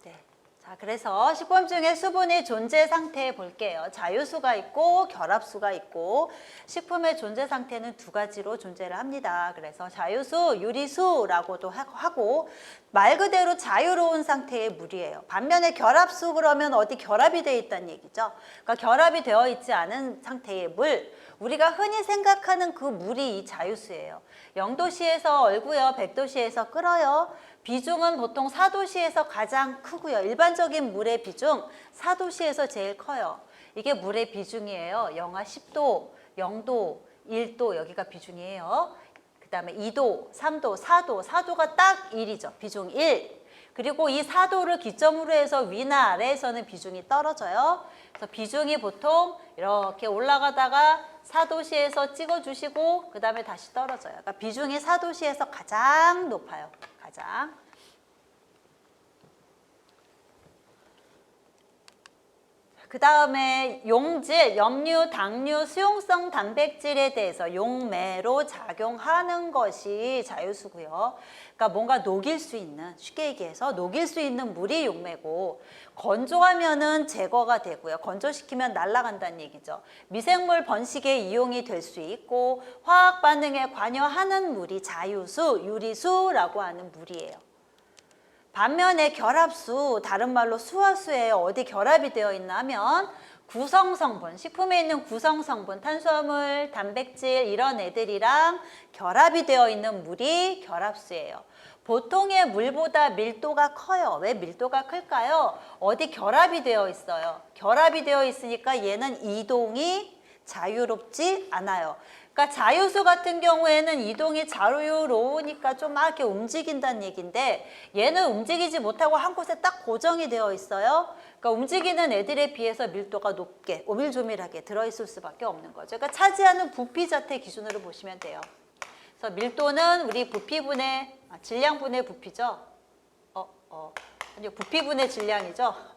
네. 자, 그래서 식품 중에 수분의 존재 상태 볼게요. 자유수가 있고 결합수가 있고 식품의 존재 상태는 두 가지로 존재를 합니다. 그래서 자유수, 유리수라고도 하고 말 그대로 자유로운 상태의 물이에요. 반면에 결합수 그러면 어디 결합이 되어 있다는 얘기죠. 그러니까 결합이 되어 있지 않은 상태의 물, 우리가 흔히 생각하는 그 물이 이 자유수예요. 0도씨에서 얼고요. 100도씨에서 끓어요. 비중은 보통 4도씨에서 가장 크고요. 일반적인 물의 비중 4도씨에서 제일 커요. 이게 물의 비중이에요. 영하 10도, 0도, 1도 여기가 비중이에요. 그 다음에 2도, 3도, 4도가 딱 1이죠. 비중 1. 그리고 이 4도를 기점으로 해서 위나 아래에서는 비중이 떨어져요. 그래서 비중이 보통 이렇게 올라가다가 4도씨에서 찍어주시고 그 다음에 다시 떨어져요. 그러니까 비중이 4도씨에서 가장 높아요. 가장. 그 다음에 용질, 염류, 당류, 수용성 단백질에 대해서 용매로 작용하는 것이 자유수고요. 그러니까 뭔가 녹일 수 있는, 쉽게 얘기해서 녹일 수 있는 물이 용매고 건조하면은 제거가 되고요. 건조시키면 날아간다는 얘기죠. 미생물 번식에 이용이 될 수 있고 화학 반응에 관여하는 물이 자유수, 유리수라고 하는 물이에요. 반면에 결합수, 다른 말로 수화수에 어디 결합이 되어 있나 하면 구성성분, 식품에 있는 구성성분, 탄수화물, 단백질 이런 애들이랑 결합이 되어 있는 물이 결합수예요. 보통의 물보다 밀도가 커요. 왜 밀도가 클까요? 어디 결합이 되어 있어요. 결합이 되어 있으니까 얘는 이동이 자유롭지 않아요. 그러니까 자유수 같은 경우에는 이동이 자유로우니까 좀 막 이렇게 움직인다는 얘기인데 얘는 움직이지 못하고 한 곳에 딱 고정이 되어 있어요. 그러니까 움직이는 애들에 비해서 밀도가 높게 오밀조밀하게 들어있을 수밖에 없는 거죠. 그러니까 차지하는 부피 자체 기준으로 보시면 돼요. 그래서 밀도는 우리 부피분의 질량분의 부피죠. 아니요, 부피분의 질량이죠.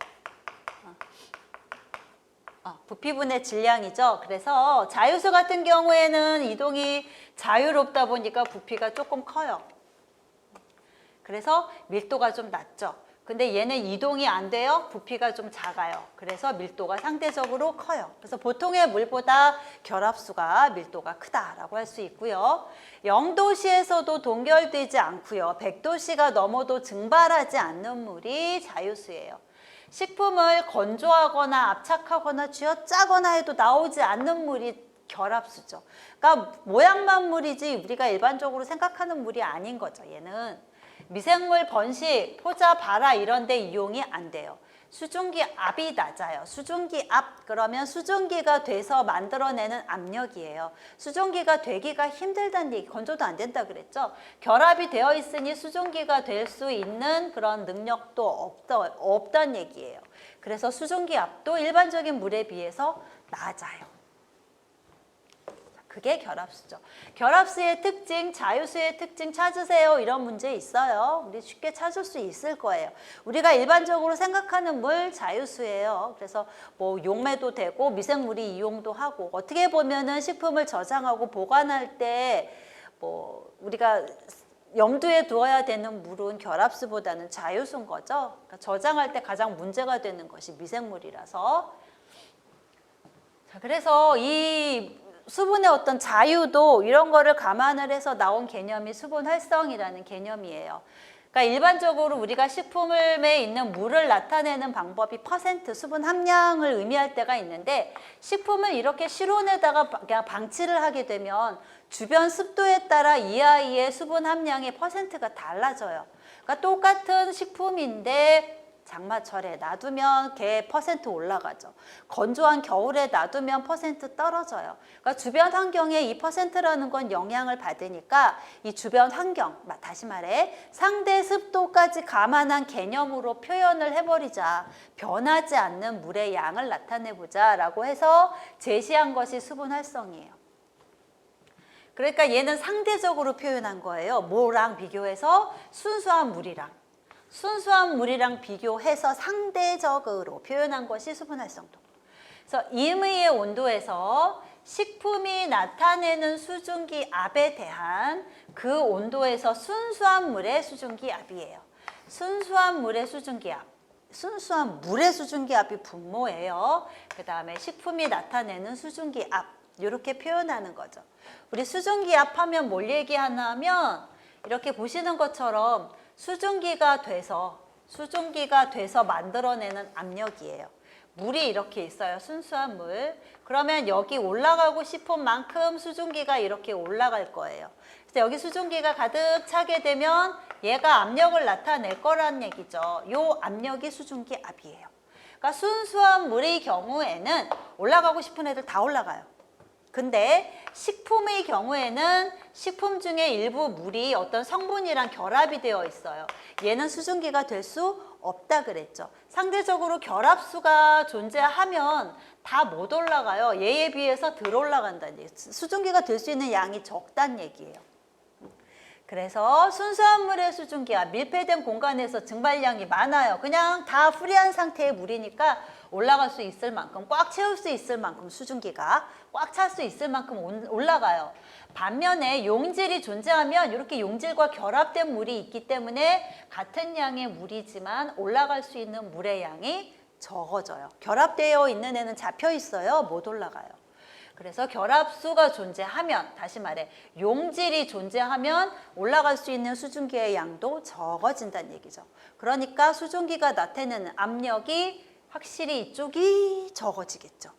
부피분의 질량이죠. 그래서 자유수 같은 경우에는 이동이 자유롭다 보니까 부피가 조금 커요. 그래서 밀도가 좀 낮죠. 근데 얘는 이동이 안 돼요. 부피가 좀 작아요. 그래서 밀도가 상대적으로 커요. 그래서 보통의 물보다 결합수가 밀도가 크다라고 할 수 있고요. 0도씨에서도 동결되지 않고요. 100도씨가 넘어도 증발하지 않는 물이 자유수예요. 식품을 건조하거나 압착하거나 쥐어짜거나 해도 나오지 않는 물이 결합수죠. 그러니까 모양만 물이지 우리가 일반적으로 생각하는 물이 아닌 거죠. 얘는 미생물 번식, 포자, 발화 이런 데 이용이 안 돼요. 수증기 압이 낮아요. 수증기 압 그러면 수증기가 돼서 만들어내는 압력이에요. 수증기가 되기가 힘들다는 얘기, 건조도 안 된다 그랬죠. 결합이 되어 있으니 수증기가 될 수 있는 그런 능력도 없다는 얘기예요. 그래서 수증기 압도 일반적인 물에 비해서 낮아요. 그게 결합수죠. 결합수의 특징, 자유수의 특징 찾으세요. 이런 문제 있어요. 우리 쉽게 찾을 수 있을 거예요. 우리가 일반적으로 생각하는 물 자유수예요. 그래서 뭐 용매도 되고 미생물이 이용도 하고 어떻게 보면은 식품을 저장하고 보관할 때 뭐 우리가 염두에 두어야 되는 물은 결합수보다는 자유수인 거죠. 그러니까 저장할 때 가장 문제가 되는 것이 미생물이라서. 자, 그래서 이 수분의 어떤 자유도 이런 거를 감안을 해서 나온 개념이 수분 활성이라는 개념이에요. 그러니까 일반적으로 우리가 식품에 있는 물을 나타내는 방법이 퍼센트 수분 함량을 의미할 때가 있는데 식품을 이렇게 실온에다가 그냥 방치를 하게 되면 주변 습도에 따라 이 아이의 수분 함량의 퍼센트가 달라져요. 그러니까 똑같은 식품인데 장마철에 놔두면 걔 퍼센트 올라가죠. 건조한 겨울에 놔두면 퍼센트 떨어져요. 그러니까 주변 환경에 이 퍼센트라는 건 영향을 받으니까 이 주변 환경, 다시 말해 상대 습도까지 감안한 개념으로 표현을 해버리자. 변하지 않는 물의 양을 나타내보자 라고 해서 제시한 것이 수분 활성이에요. 그러니까 얘는 상대적으로 표현한 거예요. 뭐랑 비교해서 순수한 물이랑. 순수한 물이랑 비교해서 상대적으로 표현한 것이 수분 활성도. 그래서 임의의 온도에서 식품이 나타내는 수증기 압에 대한 그 온도에서 순수한 물의 수증기 압이에요. 순수한 물의 수증기 압. 순수한 물의 수증기 압이 분모예요. 그 다음에 식품이 나타내는 수증기 압. 이렇게 표현하는 거죠. 우리 수증기 압 하면 뭘 얘기하나 하면 이렇게 보시는 것처럼 수증기가 돼서 만들어내는 압력이에요. 물이 이렇게 있어요. 순수한 물. 그러면 여기 올라가고 싶은 만큼 수증기가 이렇게 올라갈 거예요. 그래서 여기 수증기가 가득 차게 되면 얘가 압력을 나타낼 거란 얘기죠. 요 압력이 수증기 압이에요. 그러니까 순수한 물의 경우에는 올라가고 싶은 애들 다 올라가요. 근데 식품의 경우에는 식품 중에 일부 물이 어떤 성분이랑 결합이 되어 있어요. 얘는 수증기가 될 수 없다 그랬죠. 상대적으로 결합수가 존재하면 다 못 올라가요. 얘에 비해서 덜 올라간다는 얘기예요. 수증기가 될 수 있는 양이 적다는 얘기예요. 그래서 순수한 물의 수증기와 밀폐된 공간에서 증발량이 많아요. 그냥 다 프리한 상태의 물이니까 올라갈 수 있을 만큼, 꽉 채울 수 있을 만큼 수증기가 꽉 찰 수 있을 만큼 올라가요. 반면에 용질이 존재하면 이렇게 용질과 결합된 물이 있기 때문에 같은 양의 물이지만 올라갈 수 있는 물의 양이 적어져요. 결합되어 있는 애는 잡혀 있어요. 못 올라가요. 그래서 결합수가 존재하면, 다시 말해 용질이 존재하면 올라갈 수 있는 수증기의 양도 적어진다는 얘기죠. 그러니까 수증기가 나타내는 압력이 확실히 이쪽이 적어지겠죠.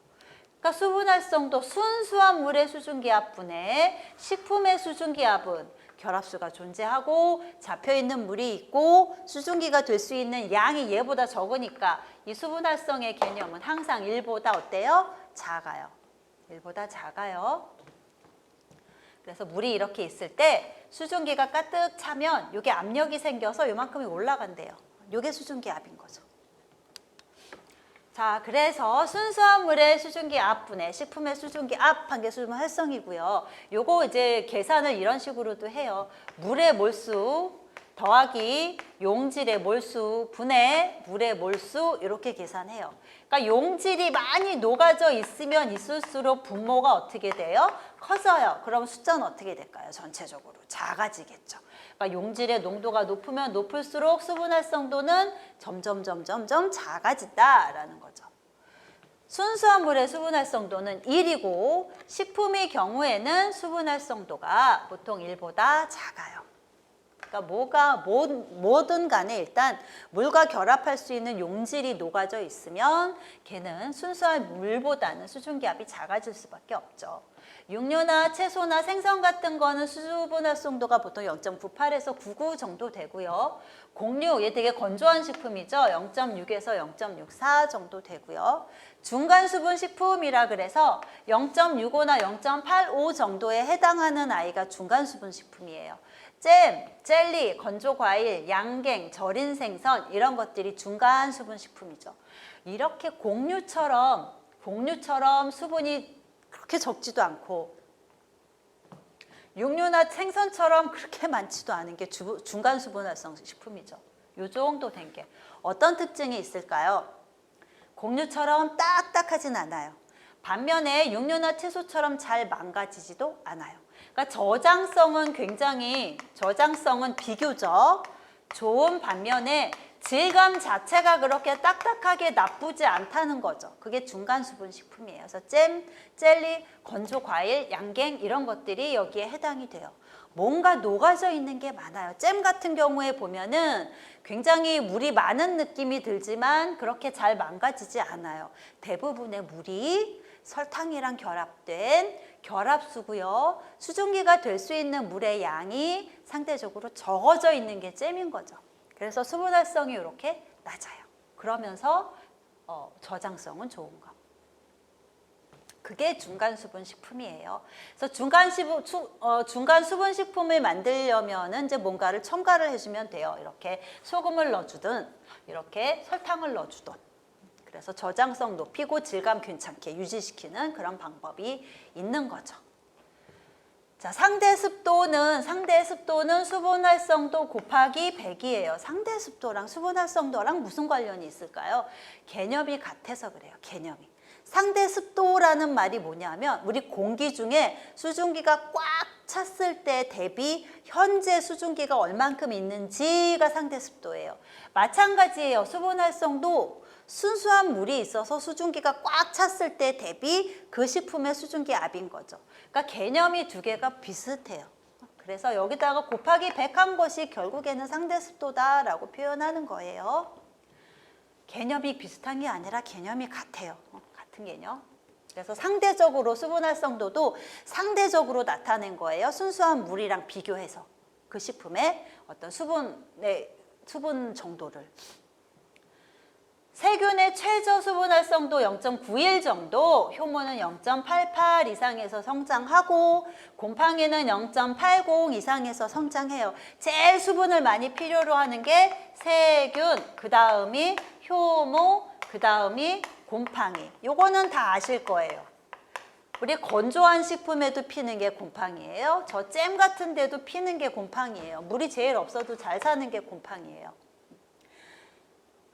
그러니까 수분활성도 순수한 물의 수증기압분에 식품의 수증기압은 결합수가 존재하고 잡혀있는 물이 있고 수증기가 될 수 있는 양이 얘보다 적으니까 이 수분활성의 개념은 항상 1보다 어때요? 작아요. 1보다 작아요. 그래서 물이 이렇게 있을 때 수증기가 가득 차면 이게 압력이 생겨서 요만큼이 올라간대요. 이게 수증기압인 거죠. 자, 그래서 순수한 물의 수증기압분에 식품의 수증기압 한 게 수분활성이고요. 요거 이제 계산을 이런 식으로도 해요. 물의 몰수 더하기 용질의 몰수 분의 물의 몰수 이렇게 계산해요. 그러니까 용질이 많이 녹아져 있으면 있을수록 분모가 어떻게 돼요? 커져요. 그럼 숫자는 어떻게 될까요? 전체적으로 작아지겠죠. 그러니까 용질의 농도가 높으면 높을수록 수분활성도는 점점 작아진다라는 거죠. 순수한 물의 수분활성도는 1이고 식품의 경우에는 수분활성도가 보통 1보다 작아요. 그러니까 뭐든 간에 일단 물과 결합할 수 있는 용질이 녹아져 있으면 걔는 순수한 물보다는 수증기압이 작아질 수밖에 없죠. 육류나 채소나 생선 같은 거는 수분활성도가 보통 0.98에서 99 정도 되고요. 곡류, 얘 되게 건조한 식품이죠. 0.6에서 0.64 정도 되고요. 중간수분 식품이라 그래서 0.65나 0.85 정도에 해당하는 아이가 중간수분 식품이에요. 잼, 젤리, 건조과일, 양갱, 절인 생선 이런 것들이 중간 수분 식품이죠. 이렇게 곡류처럼 수분이 그렇게 적지도 않고 육류나 생선처럼 그렇게 많지도 않은 게 중간 수분활성 식품이죠. 요 정도 된 게 어떤 특징이 있을까요? 곡류처럼 딱딱하진 않아요. 반면에 육류나 채소처럼 잘 망가지지도 않아요. 그러니까 저장성은 비교적 좋은 반면에 질감 자체가 그렇게 딱딱하게 나쁘지 않다는 거죠. 그게 중간 수분 식품이에요. 그래서 잼, 젤리, 건조 과일, 양갱 이런 것들이 여기에 해당이 돼요. 뭔가 녹아져 있는 게 많아요. 잼 같은 경우에 보면은 굉장히 물이 많은 느낌이 들지만 그렇게 잘 망가지지 않아요. 대부분의 물이 설탕이랑 결합된 결합수고요. 수증기가 될 수 있는 물의 양이 상대적으로 적어져 있는 게 잼인 거죠. 그래서 수분활성이 이렇게 낮아요. 그러면서 저장성은 좋은 거. 그게 중간수분 식품이에요. 그래서 중간 수분 식품을 만들려면은 이제 뭔가를 첨가를 해주면 돼요. 이렇게 소금을 넣어주든, 이렇게 설탕을 넣어주든. 그래서 저장성 높이고 질감 괜찮게 유지시키는 그런 방법이 있는 거죠. 자, 상대 습도는 수분활성도 곱하기 100이에요. 상대 습도랑 수분활성도랑 무슨 관련이 있을까요? 개념이 같아서 그래요. 개념이. 상대 습도라는 말이 뭐냐면 우리 공기 중에 수증기가 꽉 찼을 때 대비 현재 수증기가 얼만큼 있는지가 상대 습도예요. 마찬가지예요. 수분활성도 순수한 물이 있어서 수증기가 꽉 찼을 때 대비 그 식품의 수증기압인 거죠. 그러니까 개념이 두 개가 비슷해요. 그래서 여기다가 곱하기 100한 것이 결국에는 상대 습도다라고 표현하는 거예요. 개념이 비슷한 게 아니라 개념이 같아요. 같은 개념. 그래서 상대적으로 수분활성도도 상대적으로 나타낸 거예요. 순수한 물이랑 비교해서 그 식품의 어떤 수분 정도를. 세균의 최저 수분활성도 0.91 정도, 효모는 0.88 이상에서 성장하고 곰팡이는 0.80 이상에서 성장해요. 제일 수분을 많이 필요로 하는 게 세균, 그 다음이 효모, 그 다음이 곰팡이. 요거는 다 아실 거예요. 우리 건조한 식품에도 피는 게 곰팡이에요. 저 잼 같은 데도 피는 게 곰팡이에요. 물이 제일 없어도 잘 사는 게 곰팡이에요.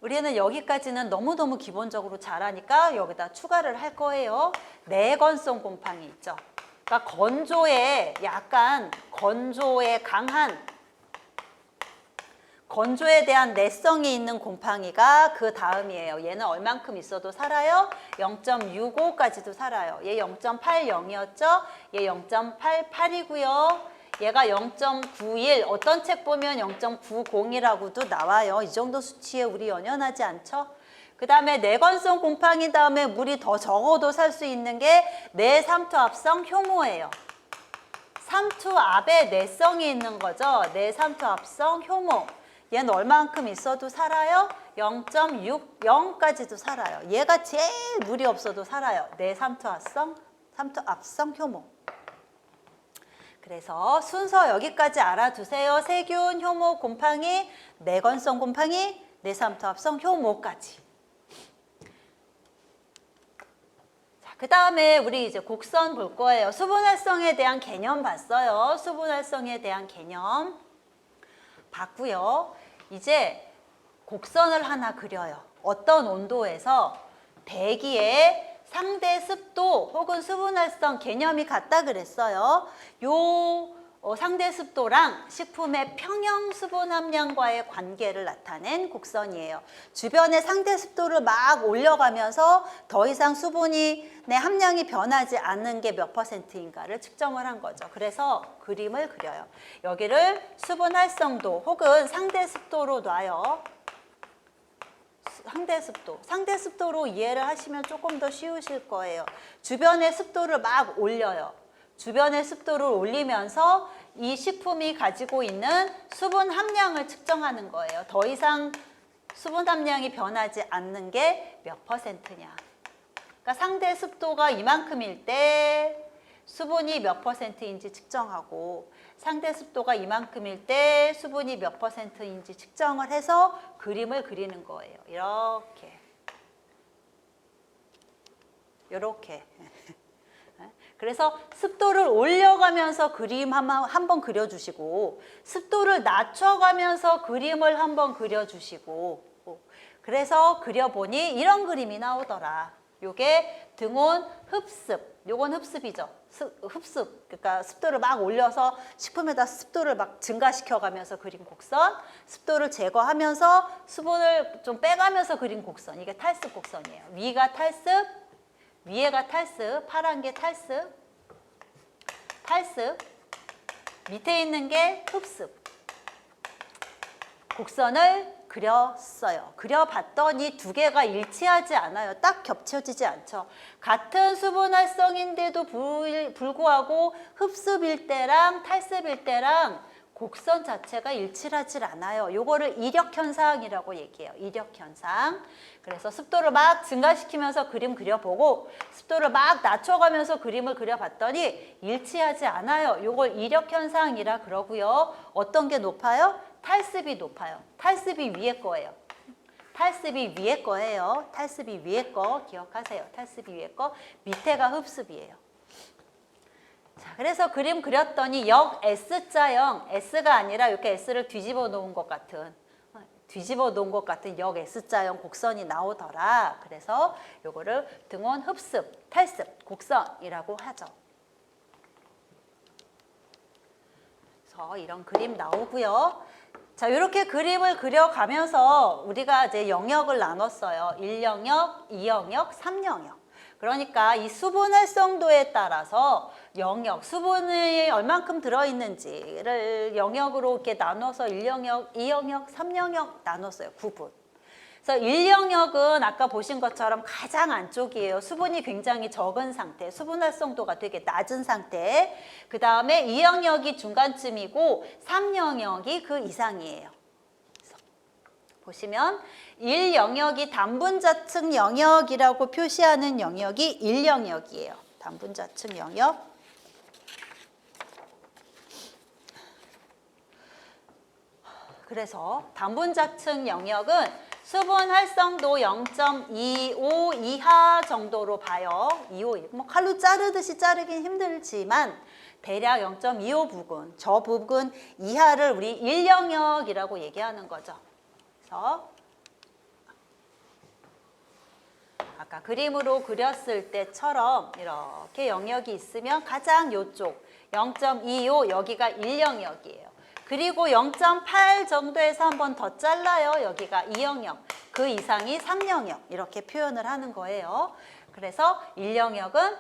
우리는 여기까지는 너무너무 기본적으로 잘하니까 여기다 추가를 할 거예요. 내건성 곰팡이 있죠. 그러니까 건조에 강한 건조에 대한 내성이 있는 곰팡이가 그 다음이에요. 얘는 얼만큼 있어도 살아요? 0.65까지도 살아요. 얘 0.80이었죠? 얘 0.88이고요. 얘가 0.91, 어떤 책 보면 0.90이라고도 나와요. 이 정도 수치에 우리 연연하지 않죠? 그 다음에 내건성 곰팡이 다음에 물이 더 적어도 살 수 있는 게 내삼투압성 효모예요. 삼투압에 내성이 있는 거죠. 내삼투압성 효모. 얘는 얼만큼 있어도 살아요? 0.60까지도 살아요. 얘가 제일 물이 없어도 살아요. 내삼투압성 효모. 그래서 순서 여기까지 알아두세요. 세균, 효모, 곰팡이, 내건성 곰팡이, 내삼투압성 효모까지. 그 다음에 우리 이제 곡선 볼 거예요. 수분활성에 대한 개념 봤어요. 수분활성에 대한 개념 봤고요. 이제 곡선을 하나 그려요. 어떤 온도에서 대기의 상대 습도 혹은 수분활성 개념이 같다 그랬어요. 요 상대 습도랑 식품의 평형 수분 함량과의 관계를 나타낸 곡선이에요. 주변의 상대 습도를 막 올려가면서 더 이상 수분의 함량이 변하지 않는 게 몇 %인가를 측정을 한 거죠. 그래서 그림을 그려요. 여기를 수분 활성도 혹은 상대 습도로 놔요. 상대 습도로 이해를 하시면 조금 더 쉬우실 거예요. 주변의 습도를 막 올려요. 주변의 습도를 올리면서 이 식품이 가지고 있는 수분 함량을 측정하는 거예요. 더 이상 수분 함량이 변하지 않는 게 몇 %냐. 그러니까 상대 습도가 이만큼일 때 수분이 몇 %인지 측정하고 상대 습도가 이만큼일 때 수분이 몇 %인지 측정을 해서 그림을 그리는 거예요. 이렇게. 그래서 습도를 올려가면서 그림 한번 그려주시고 습도를 낮춰가면서 그림을 한번 그려주시고 그래서 그려보니 이런 그림이 나오더라. 요게 등온 흡습, 요건 흡습이죠. 흡습, 그러니까 습도를 막 올려서 식품에다 습도를 막 증가시켜가면서 그린 곡선, 습도를 제거하면서 수분을 좀 빼가면서 그린 곡선, 이게 탈습 곡선이에요. 위가 탈습, 위에가 탈습, 파란 게 탈습, 밑에 있는 게 흡습. 곡선을 그렸어요. 그려봤더니 두 개가 일치하지 않아요. 딱 겹쳐지지 않죠. 같은 수분 활성인데도 불구하고 흡습일 때랑 탈습일 때랑 곡선 자체가 일치하지 않아요. 요거를 이력현상이라고 얘기해요. 이력현상. 그래서 습도를 막 증가시키면서 그림 그려보고 습도를 막 낮춰가면서 그림을 그려봤더니 일치하지 않아요. 요걸 이력현상이라 그러고요. 어떤 게 높아요? 탈습이 높아요. 탈습이 위에 거예요. 탈습이 위에 거예요. 탈습이 위에 거 기억하세요. 탈습이 위에 거. 밑에가 흡습이에요. 자, 그래서 그림 그렸더니 역 S자형, S가 아니라 이렇게 S를 뒤집어 놓은 것 같은 역 S자형 곡선이 나오더라. 그래서 요거를 등온 흡습, 탈습 곡선이라고 하죠. 그래서 이런 그림 나오고요. 자, 이렇게 그림을 그려가면서 우리가 이제 영역을 나눴어요. 1영역, 2영역, 3영역. 그러니까 이 수분 활성도에 따라서 영역, 수분이 얼만큼 들어있는지를 영역으로 이렇게 나눠서 1영역, 2영역, 3영역 나눴어요. 구분. 그래서 1영역은 아까 보신 것처럼 가장 안쪽이에요. 수분이 굉장히 적은 상태, 수분 활성도가 되게 낮은 상태. 그 다음에 2영역이 중간쯤이고 3영역이 그 이상이에요. 보시면 1영역이 단분자층 영역이라고 표시하는 영역이 1영역이에요. 단분자층 영역. 그래서 단분자층 영역은 수분 활성도 0.25 이하 정도로 봐요. 25, 뭐 칼로 자르듯이 자르긴 힘들지만 대략 0.25 부근, 저 부근 이하를 우리 1영역이라고 얘기하는 거죠. 그래서 아까 그림으로 그렸을 때처럼 이렇게 영역이 있으면 가장 요쪽 0.25 여기가 1영역이에요. 그리고 0.8 정도에서 한 번 더 잘라요. 여기가 2영역, 그 이상이 3영역 이렇게 표현을 하는 거예요. 그래서 1영역은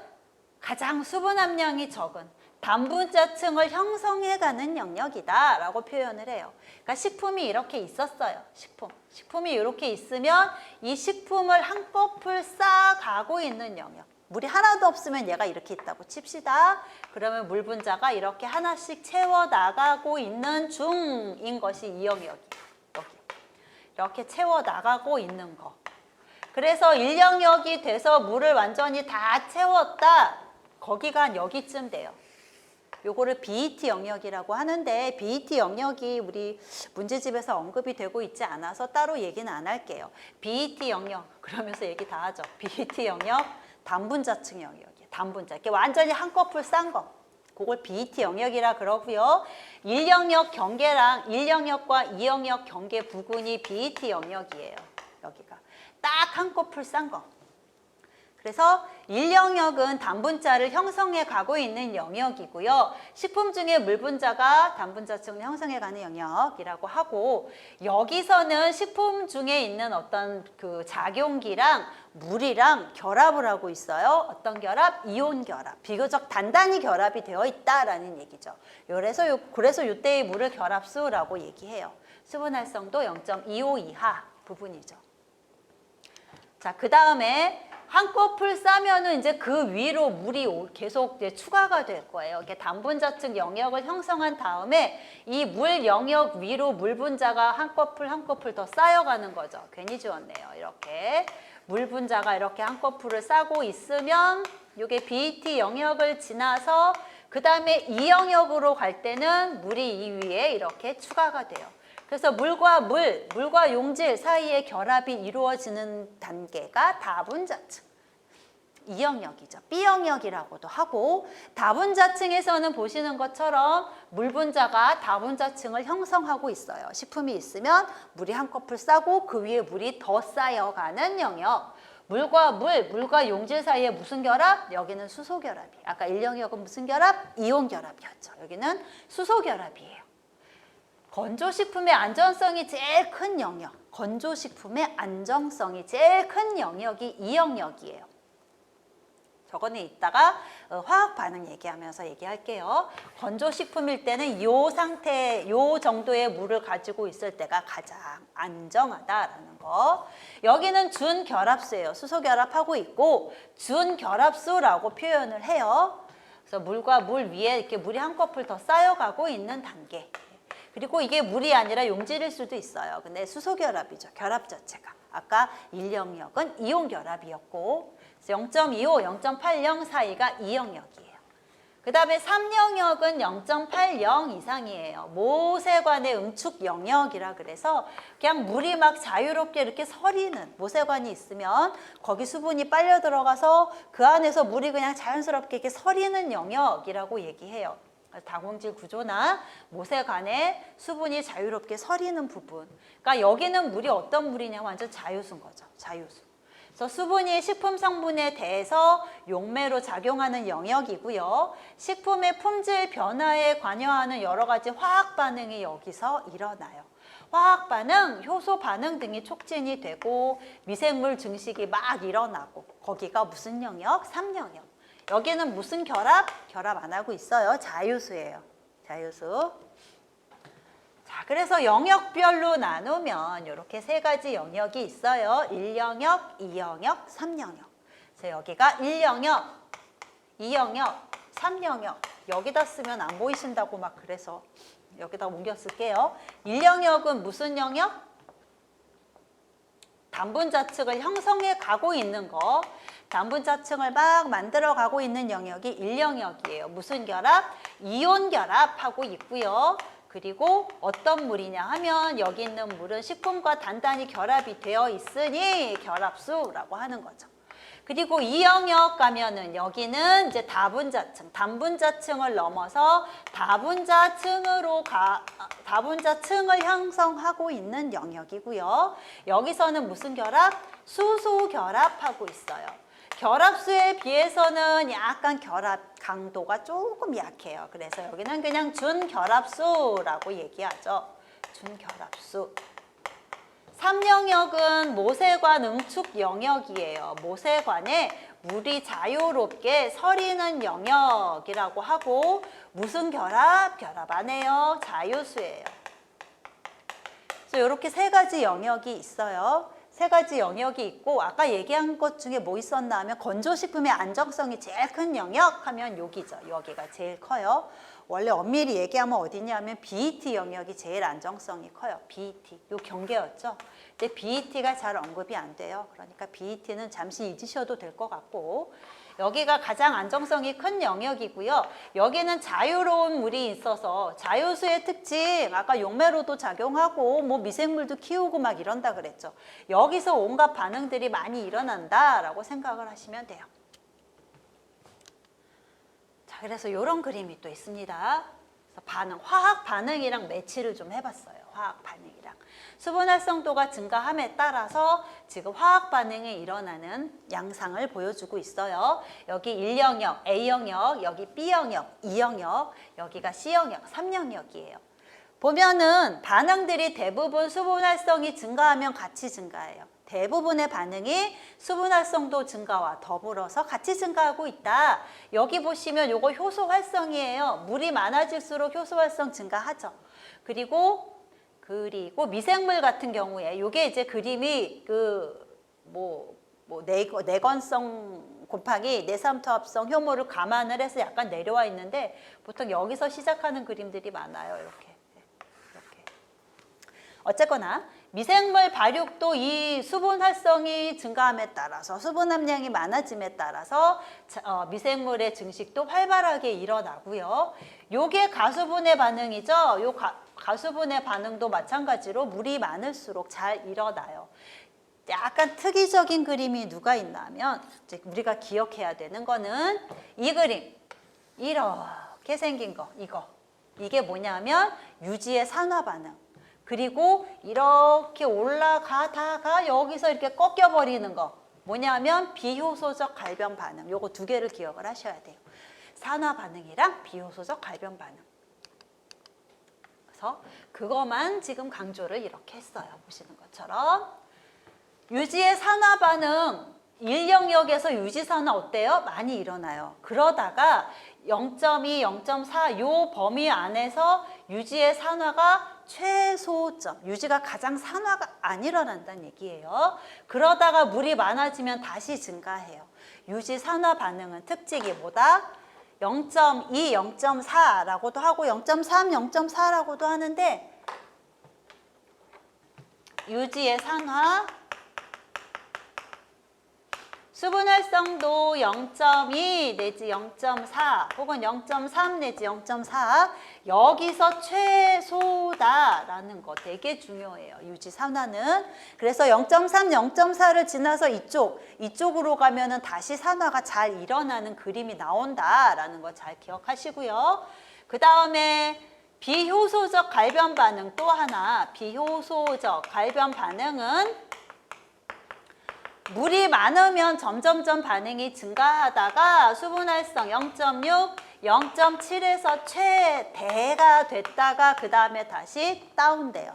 가장 수분 함량이 적은 단분자층을 형성해가는 영역이다 라고 표현을 해요. 그러니까 식품이 이렇게 있었어요. 식품이 이렇게 있으면 이 식품을 한꺼풀 쌓아가고 있는 영역. 물이 하나도 없으면 얘가 이렇게 있다고 칩시다. 그러면 물 분자가 이렇게 하나씩 채워나가고 있는 중인 것이 이 영역이에요. 여기. 이렇게 채워나가고 있는 거. 그래서 1영역이 돼서 물을 완전히 다 채웠다. 거기가 한 여기쯤 돼요. 요거를 BET 영역이라고 하는데 BET 영역이 우리 문제집에서 언급이 되고 있지 않아서 따로 얘기는 안 할게요. BET 영역 그러면서 얘기 다 하죠. BET 영역 단분자층 영역이에요. 단분자. 이렇게 완전히 한꺼풀 싼 거. 그걸 BET 영역이라 그러고요. 1영역 경계랑 1영역과 2영역 경계 부근이 BET 영역이에요. 여기가. 딱 한꺼풀 싼 거. 그래서 1영역은 단분자를 형성해 가고 있는 영역이고요. 식품 중에 물 분자가 단분자층을 형성해 가는 영역이라고 하고, 여기서는 식품 중에 있는 어떤 그 작용기랑 물이랑 결합을 하고 있어요. 어떤 결합? 이온 결합. 비교적 단단히 결합이 되어 있다라는 얘기죠. 그래서 이때의 물을 결합수라고 얘기해요. 수분 활성도 0.25 이하 부분이죠. 자, 그 다음에 한꺼풀 싸면은 이제 그 위로 물이 계속 이제 추가가 될 거예요. 이렇게 단분자층 영역을 형성한 다음에 이 물 영역 위로 물 분자가 한꺼풀 더 쌓여가는 거죠. 괜히 지웠네요. 이렇게 물 분자가 이렇게 한꺼풀을 싸고 있으면 이게 BET 영역을 지나서 그 다음에 이 영역으로 갈 때는 물이 이 위에 이렇게 추가가 돼요. 그래서 물과 용질 사이의 결합이 이루어지는 단계가 다분자층. 이 영역이죠. B 영역이라고도 하고, 다분자층에서는 보시는 것처럼 물 분자가 다분자층을 형성하고 있어요. 식품이 있으면 물이 한꺼풀 싸고 그 위에 물이 더 쌓여가는 영역. 물과 용질 사이에 무슨 결합? 여기는 수소 결합이. 아까 1영역은 무슨 결합? 이온 결합이었죠. 여기는 수소 결합이에요. 건조식품의 안전성이 제일 큰 영역, 건조식품의 안정성이 제일 큰 영역이 이 영역이에요. 저거는 이따가 화학 반응 얘기하면서 얘기할게요. 건조식품일 때는 요 상태, 요 정도의 물을 가지고 있을 때가 가장 안정하다라는 거. 여기는 준결합수예요. 수소 결합하고 있고 준결합수라고 표현을 해요. 그래서 물과 물 위에 이렇게 물이 한꺼풀 더 쌓여가고 있는 단계. 그리고 이게 물이 아니라 용질일 수도 있어요. 근데 수소 결합이죠. 결합 자체가. 아까 1영역은 이온 결합이었고 0.25, 0.80 사이가 2영역이에요. 그 다음에 3영역은 0.80 이상이에요. 모세관의 응축 영역이라 그래서 그냥 물이 막 자유롭게 이렇게 서리는 모세관이 있으면 거기 수분이 빨려 들어가서 그 안에서 물이 그냥 자연스럽게 이렇게 서리는 영역이라고 얘기해요. 다공질 구조나 모세관에 수분이 자유롭게 서리는 부분. 그러니까 여기는 물이 어떤 물이냐 완전 자유수인 거죠. 자유수. 그래서 수분이 식품 성분에 대해서 용매로 작용하는 영역이고요. 식품의 품질 변화에 관여하는 여러 가지 화학 반응이 여기서 일어나요. 화학 반응, 효소 반응 등이 촉진이 되고 미생물 증식이 막 일어나고 거기가 무슨 영역? 3영역. 여기는 무슨 결합? 결합 안 하고 있어요. 자유수예요. 자유수. 자, 그래서 영역별로 나누면 이렇게 세 가지 영역이 있어요. 1영역, 2영역, 3영역. 그래서 여기가 1영역, 2영역, 3영역. 여기다 쓰면 안 보이신다고 막 그래서 여기다 옮겨 쓸게요. 1영역은 무슨 영역? 단분자층을 형성해 가고 있는 거. 단분자층을 막 만들어 가고 있는 영역이 1영역이에요. 무슨 결합? 이온 결합하고 있고요. 그리고 어떤 물이냐 하면 여기 있는 물은 식품과 단단히 결합이 되어 있으니 결합수라고 하는 거죠. 그리고 2영역 가면은 여기는 이제 다분자층, 단분자층을 넘어서 다분자층을 형성하고 있는 영역이고요. 여기서는 무슨 결합? 수소 결합하고 있어요. 결합수에 비해서는 약간 결합 강도가 조금 약해요. 그래서 여기는 그냥 준결합수라고 얘기하죠. 준결합수. 3영역은 모세관 응축 영역이에요. 모세관에 물이 자유롭게 서리는 영역이라고 하고, 무슨 결합? 결합 안 해요. 자유수예요. 그래서 이렇게 세 가지 영역이 있어요. 세 가지 영역이 있고, 아까 얘기한 것 중에 뭐 있었나 하면 건조식품의 안정성이 제일 큰 영역 하면 여기죠. 여기가 제일 커요. 원래 엄밀히 얘기하면 어디냐면 BET 영역이 제일 안정성이 커요. BET. 요 경계였죠. 근데 BET가 잘 언급이 안 돼요. 그러니까 BET는 잠시 잊으셔도 될 것 같고, 여기가 가장 안정성이 큰 영역이고요. 여기는 자유로운 물이 있어서 자유수의 특징, 아까 용매로도 작용하고 뭐 미생물도 키우고 막 이런다 그랬죠. 여기서 온갖 반응들이 많이 일어난다라고 생각을 하시면 돼요. 자, 그래서 이런 그림이 또 있습니다. 그래서 반응, 화학 반응이랑 매치를 좀 해봤어요. 화학 반응이랑. 수분 활성도가 증가함에 따라서 지금 화학 반응이 일어나는 양상을 보여주고 있어요. 여기 1영역, A영역, 여기 B영역, 2영역, 여기가 C영역, 3영역이에요. 보면은 반응들이 대부분 수분 활성이 증가하면 같이 증가해요. 대부분의 반응이 수분 활성도 증가와 더불어서 같이 증가하고 있다. 여기 보시면 요거 효소 활성이에요. 물이 많아질수록 효소 활성 증가하죠. 그리고 미생물 같은 경우에 요게 이제 그림이 내건성 곱하기 내삼투합성 효모를 감안을 해서 약간 내려와 있는데, 보통 여기서 시작하는 그림들이 많아요. 이렇게. 어쨌거나 미생물 발육도 이 수분 활성이 증가함에 따라서, 수분 함량이 많아짐에 따라서 미생물의 증식도 활발하게 일어나고요. 요게 가수분해 반응이죠. 요 가수분해 반응도 마찬가지로 물이 많을수록 잘 일어나요. 약간 특이적인 그림이 누가 있냐면, 이제 우리가 기억해야 되는 거는 이 그림, 이렇게 생긴 거, 이게 뭐냐면 유지의 산화 반응. 그리고 이렇게 올라가다가 여기서 이렇게 꺾여버리는 거, 뭐냐면 비효소적 갈변 반응. 요거 두 개를 기억을 하셔야 돼요. 산화 반응이랑 비효소적 갈변 반응. 그래서 그것만 지금 강조를 이렇게 했어요. 보시는 것처럼. 유지의 산화 반응, 1영역에서 유지 산화 어때요? 많이 일어나요. 그러다가 0.2, 0.4 요 범위 안에서 유지의 산화가 최소점, 유지가 가장 산화가 안 일어난다는 얘기예요. 그러다가 물이 많아지면 다시 증가해요. 유지 산화 반응은 특징이 뭐다? 0.2, 0.4라고도 하고 0.3, 0.4라고도 하는데, 유지의 산화, 수분 활성도 0.2 내지 0.4 혹은 0.3 내지 0.4, 여기서 최소다라는 거 되게 중요해요. 유지 산화는. 그래서 0.3, 0.4를 지나서 이쪽으로 가면은 다시 산화가 잘 일어나는 그림이 나온다라는 거 잘 기억하시고요. 그 다음에 비효소적 갈변 반응 또 하나, 비효소적 갈변 반응은 물이 많으면 점점점 반응이 증가하다가 수분 활성 0.6, 0.7에서 최대가 됐다가 그 다음에 다시 다운돼요.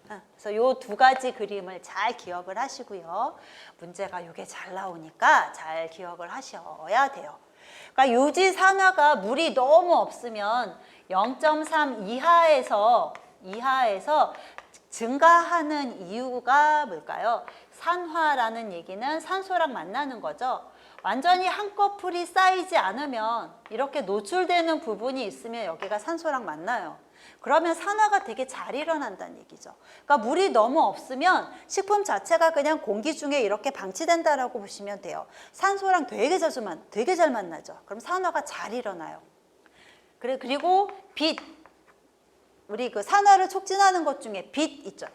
그래서 요 두 가지 그림을 잘 기억을 하시고요. 문제가 이게 잘 나오니까 잘 기억을 하셔야 돼요. 그러니까 유지 산화가 물이 너무 없으면 0.3 이하에서 증가하는 이유가 뭘까요? 산화라는 얘기는 산소랑 만나는 거죠. 완전히 한꺼풀이 쌓이지 않으면 이렇게 노출되는 부분이 있으면 여기가 산소랑 만나요. 그러면 산화가 되게 잘 일어난다는 얘기죠. 그러니까 물이 너무 없으면 식품 자체가 그냥 공기 중에 이렇게 방치된다라고 보시면 돼요. 산소랑 되게 잘 만나죠. 그럼 산화가 잘 일어나요. 그리고 빛. 우리 그 산화를 촉진하는 것 중에 빛 있죠.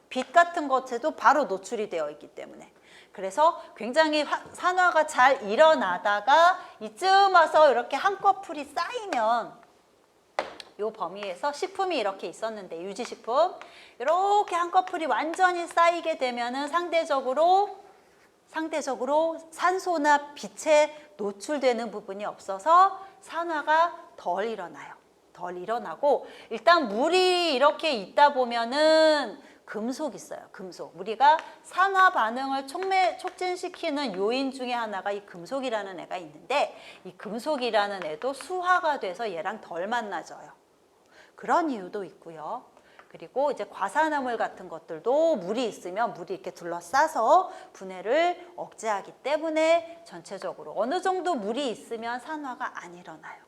빛 같은 것에도 바로 노출이 되어 있기 때문에. 그래서 굉장히 산화가 잘 일어나다가 이쯤 와서 이렇게 한꺼풀이 쌓이면, 요 범위에서 식품이 이렇게 있었는데, 유지식품 이렇게 한꺼풀이 완전히 쌓이게 되면은 상대적으로 상대적으로 산소나 빛에 노출되는 부분이 없어서 산화가 덜 일어나요. 덜 일어나고 일단 물이 이렇게 있다 보면은 금속 있어요. 금속. 우리가 산화 반응을 촉진시키는 요인 중에 하나가 이 금속이라는 애가 있는데 이 금속이라는 애도 수화가 돼서 얘랑 덜 만나져요. 그런 이유도 있고요. 그리고 이제 과산화물 같은 것들도 물이 있으면 물이 이렇게 둘러싸서 분해를 억제하기 때문에 전체적으로 어느 정도 물이 있으면 산화가 안 일어나요.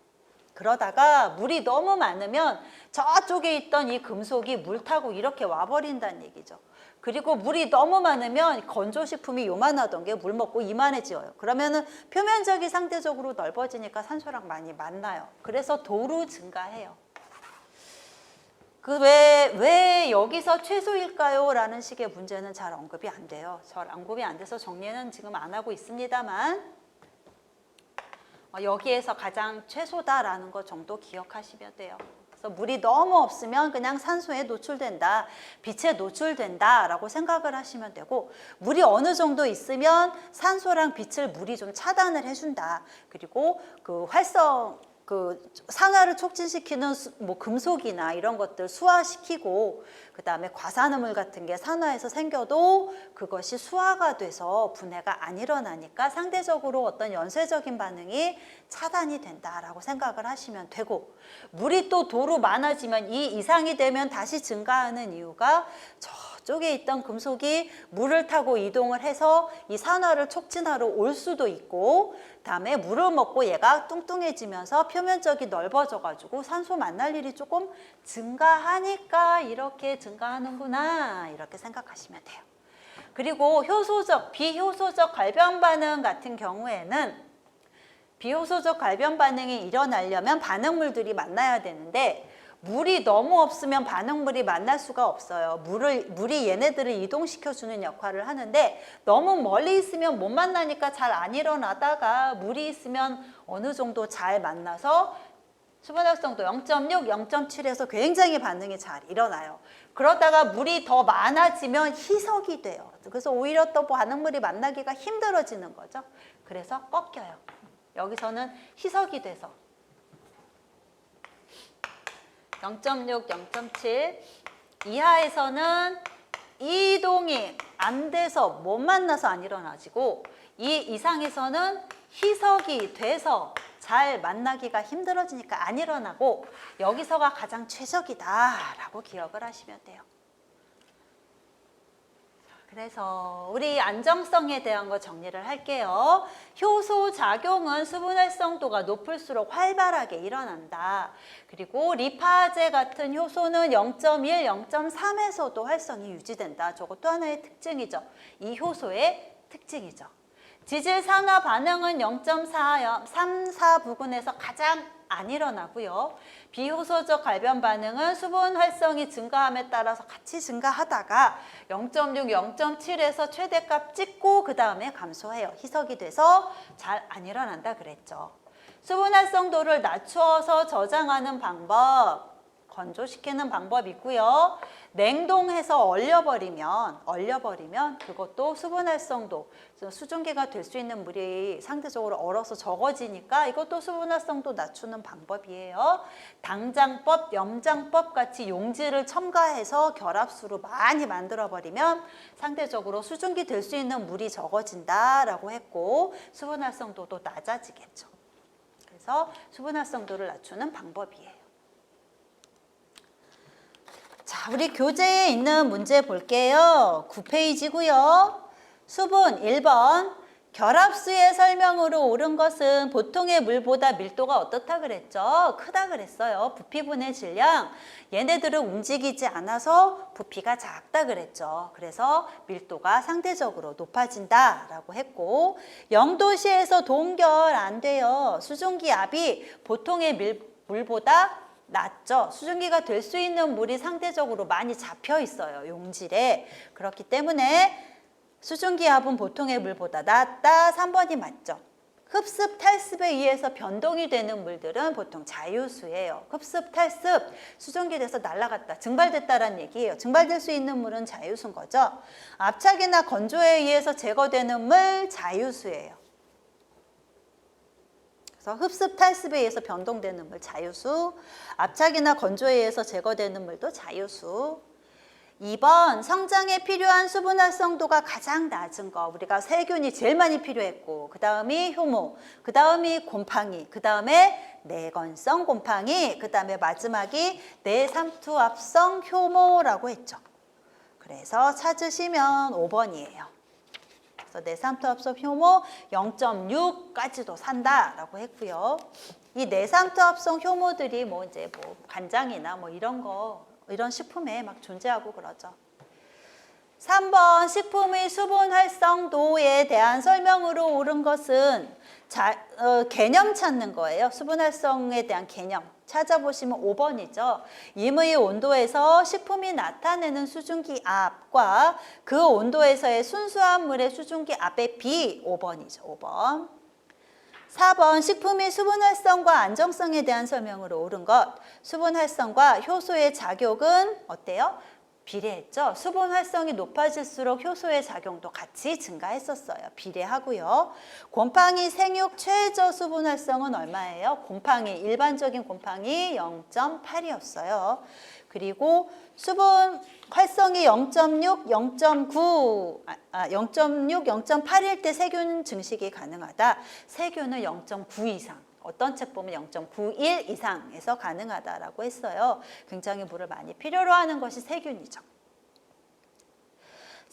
그러다가 물이 너무 많으면 저쪽에 있던 이 금속이 물 타고 이렇게 와버린다는 얘기죠. 그리고 물이 너무 많으면 건조식품이 요만하던 게 물 먹고 이만해져요. 그러면은 표면적이 상대적으로 넓어지니까 산소랑 많이 만나요. 그래서 도로 증가해요. 왜 여기서 최소일까요? 라는 식의 문제는 잘 언급이 안 돼요. 잘 언급이 안 돼서 정리는 지금 안 하고 있습니다만 여기에서 가장 최소다라는 것 정도 기억하시면 돼요. 그래서 물이 너무 없으면 그냥 산소에 노출된다, 빛에 노출된다 라고 생각을 하시면 되고 물이 어느 정도 있으면 산소랑 빛을 물이 좀 차단을 해준다. 그리고 그 산화를 촉진시키는 뭐 금속이나 이런 것들 수화시키고 그 다음에 과산화물 같은 게 산화해서 생겨도 그것이 수화가 돼서 분해가 안 일어나니까 상대적으로 어떤 연쇄적인 반응이 차단이 된다라고 생각을 하시면 되고 물이 또 도로 많아지면 이 이상이 되면 다시 증가하는 이유가 저쪽에 있던 금속이 물을 타고 이동을 해서 이 산화를 촉진하러 올 수도 있고 다음에 물을 먹고 얘가 뚱뚱해지면서 표면적이 넓어져가지고 산소 만날 일이 조금 증가하니까 이렇게 증가하는구나 이렇게 생각하시면 돼요. 그리고 효소적, 비효소적 갈변 반응 같은 경우에는 비효소적 갈변 반응이 일어나려면 반응물들이 만나야 되는데 물이 너무 없으면 반응물이 만날 수가 없어요. 물이 얘네들을 이동시켜주는 역할을 하는데 너무 멀리 있으면 못 만나니까 잘 안 일어나다가 물이 있으면 어느 정도 잘 만나서 수분활성도 0.6, 0.7에서 굉장히 반응이 잘 일어나요. 그러다가 물이 더 많아지면 희석이 돼요. 그래서 오히려 또 반응물이 만나기가 힘들어지는 거죠. 그래서 꺾여요. 여기서는 희석이 돼서 0.6, 0.7 이하에서는 이동이 안 돼서 못 만나서 안 일어나지고 이 이상에서는 희석이 돼서 잘 만나기가 힘들어지니까 안 일어나고 여기서가 가장 최적이다라고 기억을 하시면 돼요. 그래서 우리 안정성에 대한 거 정리를 할게요. 효소 작용은 수분 활성도가 높을수록 활발하게 일어난다. 그리고 리파제 같은 효소는 0.1, 0.3에서도 활성이 유지된다. 저것도 하나의 특징이죠. 이 효소의 특징이죠. 지질 산화 반응은 0.4, 3, 4 부근에서 가장 안 일어나고요. 비효소적 갈변 반응은 수분 활성이 증가함에 따라서 같이 증가하다가 0.6, 0.7에서 최대값 찍고 그 다음에 감소해요. 희석이 돼서 잘 안 일어난다 그랬죠. 수분 활성도를 낮춰서 저장하는 방법, 건조시키는 방법이 있고요. 냉동해서 얼려버리면 그것도 수분 활성도, 수증기가 될 수 있는 물이 상대적으로 얼어서 적어지니까 이것도 수분 활성도 낮추는 방법이에요. 당장법, 염장법 같이 용지를 첨가해서 결합수로 많이 만들어버리면 상대적으로 수증기 될 수 있는 물이 적어진다라고 했고 수분 활성도도 낮아지겠죠. 그래서 수분 활성도를 낮추는 방법이에요. 자, 우리 교재에 있는 문제 볼게요. 9페이지고요. 수분 1번. 결합수의 설명으로 옳은 것은 보통의 물보다 밀도가 어떻다 그랬죠? 크다 그랬어요. 부피분의 질량. 얘네들은 움직이지 않아서 부피가 작다 그랬죠. 그래서 밀도가 상대적으로 높아진다라고 했고 0도시에서 동결 안 돼요. 수증기 압이 보통의 물보다 낮죠. 수증기가 될 수 있는 물이 상대적으로 많이 잡혀 있어요. 용질에. 그렇기 때문에 수증기 압은 보통의 물보다 낮다. 3번이 맞죠. 흡습, 탈습에 의해서 변동이 되는 물들은 보통 자유수예요. 흡습, 탈습, 수증기 돼서 날아갔다, 증발됐다라는 얘기예요. 증발될 수 있는 물은 자유수인 거죠. 압착이나 건조에 의해서 제거되는 물, 자유수예요. 그래서 흡습, 탈습에 의해서 변동되는 물, 자유수, 압착이나 건조에 의해서 제거되는 물도 자유수. 2번, 성장에 필요한 수분 활성도가 가장 낮은 거. 우리가 세균이 제일 많이 필요했고, 그 다음이 효모, 그 다음이 곰팡이, 그 다음에 내건성 곰팡이, 그 다음에 마지막이 내삼투압성 효모라고 했죠. 그래서 찾으시면 5번이에요. 그래서 내삼투압성 효모 0.6까지도 산다라고 했고요. 이 내삼투압성 효모들이 뭐 이제 뭐 간장이나 뭐 이런 식품에 막 존재하고 그러죠. 3번, 식품의 수분 활성도에 대한 설명으로 옳은 것은 개념 찾는 거예요. 수분 활성에 대한 개념. 찾아보시면 5번이죠. 임의 온도에서 식품이 나타내는 수증기 압과 그 온도에서의 순수한 물의 수증기 압의 비. 5번이죠. 5번. 4번, 식품의 수분 활성과 안정성에 대한 설명으로 옳은 것. 수분 활성과 효소의 작용은 어때요? 비례했죠. 수분 활성이 높아질수록 효소의 작용도 같이 증가했었어요. 비례하고요. 곰팡이 생육 최저 수분 활성은 얼마예요? 곰팡이, 일반적인 곰팡이 0.8이었어요. 그리고 수분 활성이 0.6, 0.9, 0.6, 0.8일 때 세균 증식이 가능하다. 세균은 0.9 이상. 어떤 책 보면 0.91 이상에서 가능하다라고 했어요. 굉장히 물을 많이 필요로 하는 것이 세균이죠.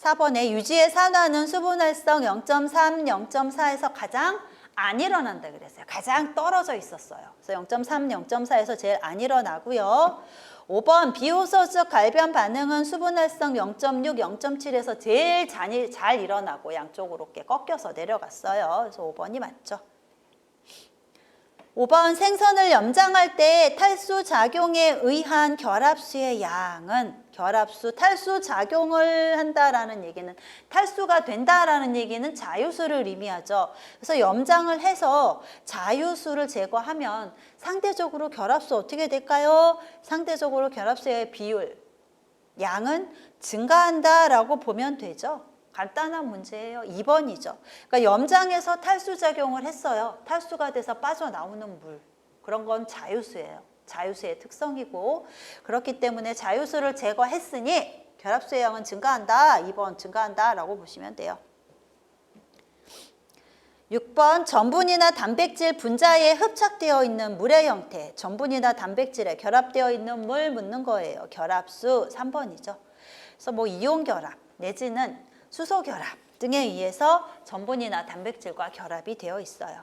4번에 유지의 산화는 수분 활성 0.3, 0.4에서 가장 안 일어난다 그랬어요. 가장 떨어져 있었어요. 그래서 0.3, 0.4에서 제일 안 일어나고요. 5번 비효소적 갈변 반응은 수분 활성 0.6, 0.7에서 제일 잘 일어나고 양쪽으로 이렇게 꺾여서 내려갔어요. 그래서 5번이 맞죠. 5번 생선을 염장할 때 탈수 작용에 의한 결합수의 양은 결합수, 탈수 작용을 한다라는 얘기는 탈수가 된다라는 얘기는 자유수를 의미하죠. 그래서 염장을 해서 자유수를 제거하면 상대적으로 결합수 어떻게 될까요? 상대적으로 결합수의 비율, 양은 증가한다라고 보면 되죠. 간단한 문제예요. 2번이죠. 그러니까 염장에서 탈수 작용을 했어요. 탈수가 돼서 빠져나오는 물. 그런 건 자유수예요. 자유수의 특성이고 그렇기 때문에 자유수를 제거했으니 결합수의 양은 증가한다. 2번 증가한다라고 보시면 돼요. 6번 전분이나 단백질 분자에 흡착되어 있는 물의 형태. 전분이나 단백질에 결합되어 있는 물 묻는 거예요. 결합수 3번이죠. 그래서 뭐 이온 결합 내지는 수소 결합 등에 의해서 전분이나 단백질과 결합이 되어 있어요.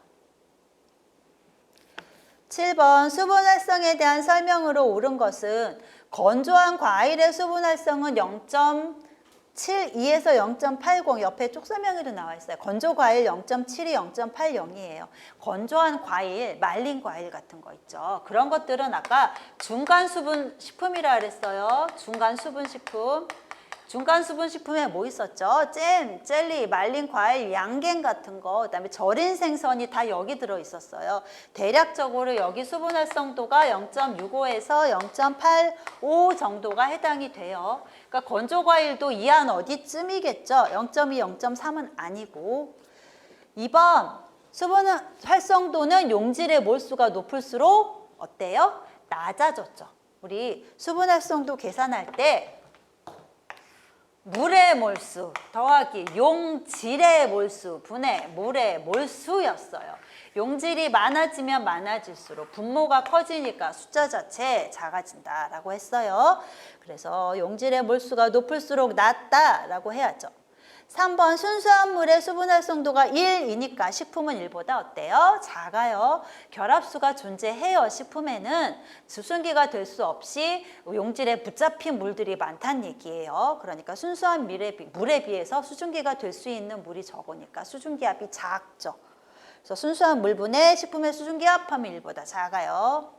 7번 수분 활성에 대한 설명으로 옳은 것은 건조한 과일의 수분 활성은 0.72에서 0.80 옆에 쪽 설명에도 나와 있어요. 건조 과일 0.72, 0.80이에요. 건조한 과일, 말린 과일 같은 거 있죠. 그런 것들은 아까 중간 수분 식품이라 그랬어요. 중간 수분 식품. 중간 수분 식품에 뭐 있었죠? 잼, 젤리, 말린 과일, 양갱 같은 거, 그다음에 절인 생선이 다 여기 들어 있었어요. 대략적으로 여기 수분 활성도가 0.65에서 0.85 정도가 해당이 돼요. 그러니까 건조 과일도 이 한 어디쯤이겠죠? 0.2, 0.3은 아니고. 2번 수분 활성도는 용질의 몰수가 높을수록 어때요? 낮아졌죠. 우리 수분 활성도 계산할 때 물의 몰수 더하기 용질의 몰수 분의 물의 몰수였어요. 용질이 많아지면 많아질수록 분모가 커지니까 숫자 자체 작아진다라고 했어요. 그래서 용질의 몰수가 높을수록 낫다라고 해야죠. 3번 순수한 물의 수분 활성도가 1이니까 식품은 1보다 어때요? 작아요. 결합수가 존재해요. 식품에는 수증기가 될 수 없이 용질에 붙잡힌 물들이 많다는 얘기예요. 그러니까 순수한 물에 비해서 수증기가 될 수 있는 물이 적으니까 수증기압이 작죠. 그래서 순수한 물분의 식품의 수증기압하면 1보다 작아요.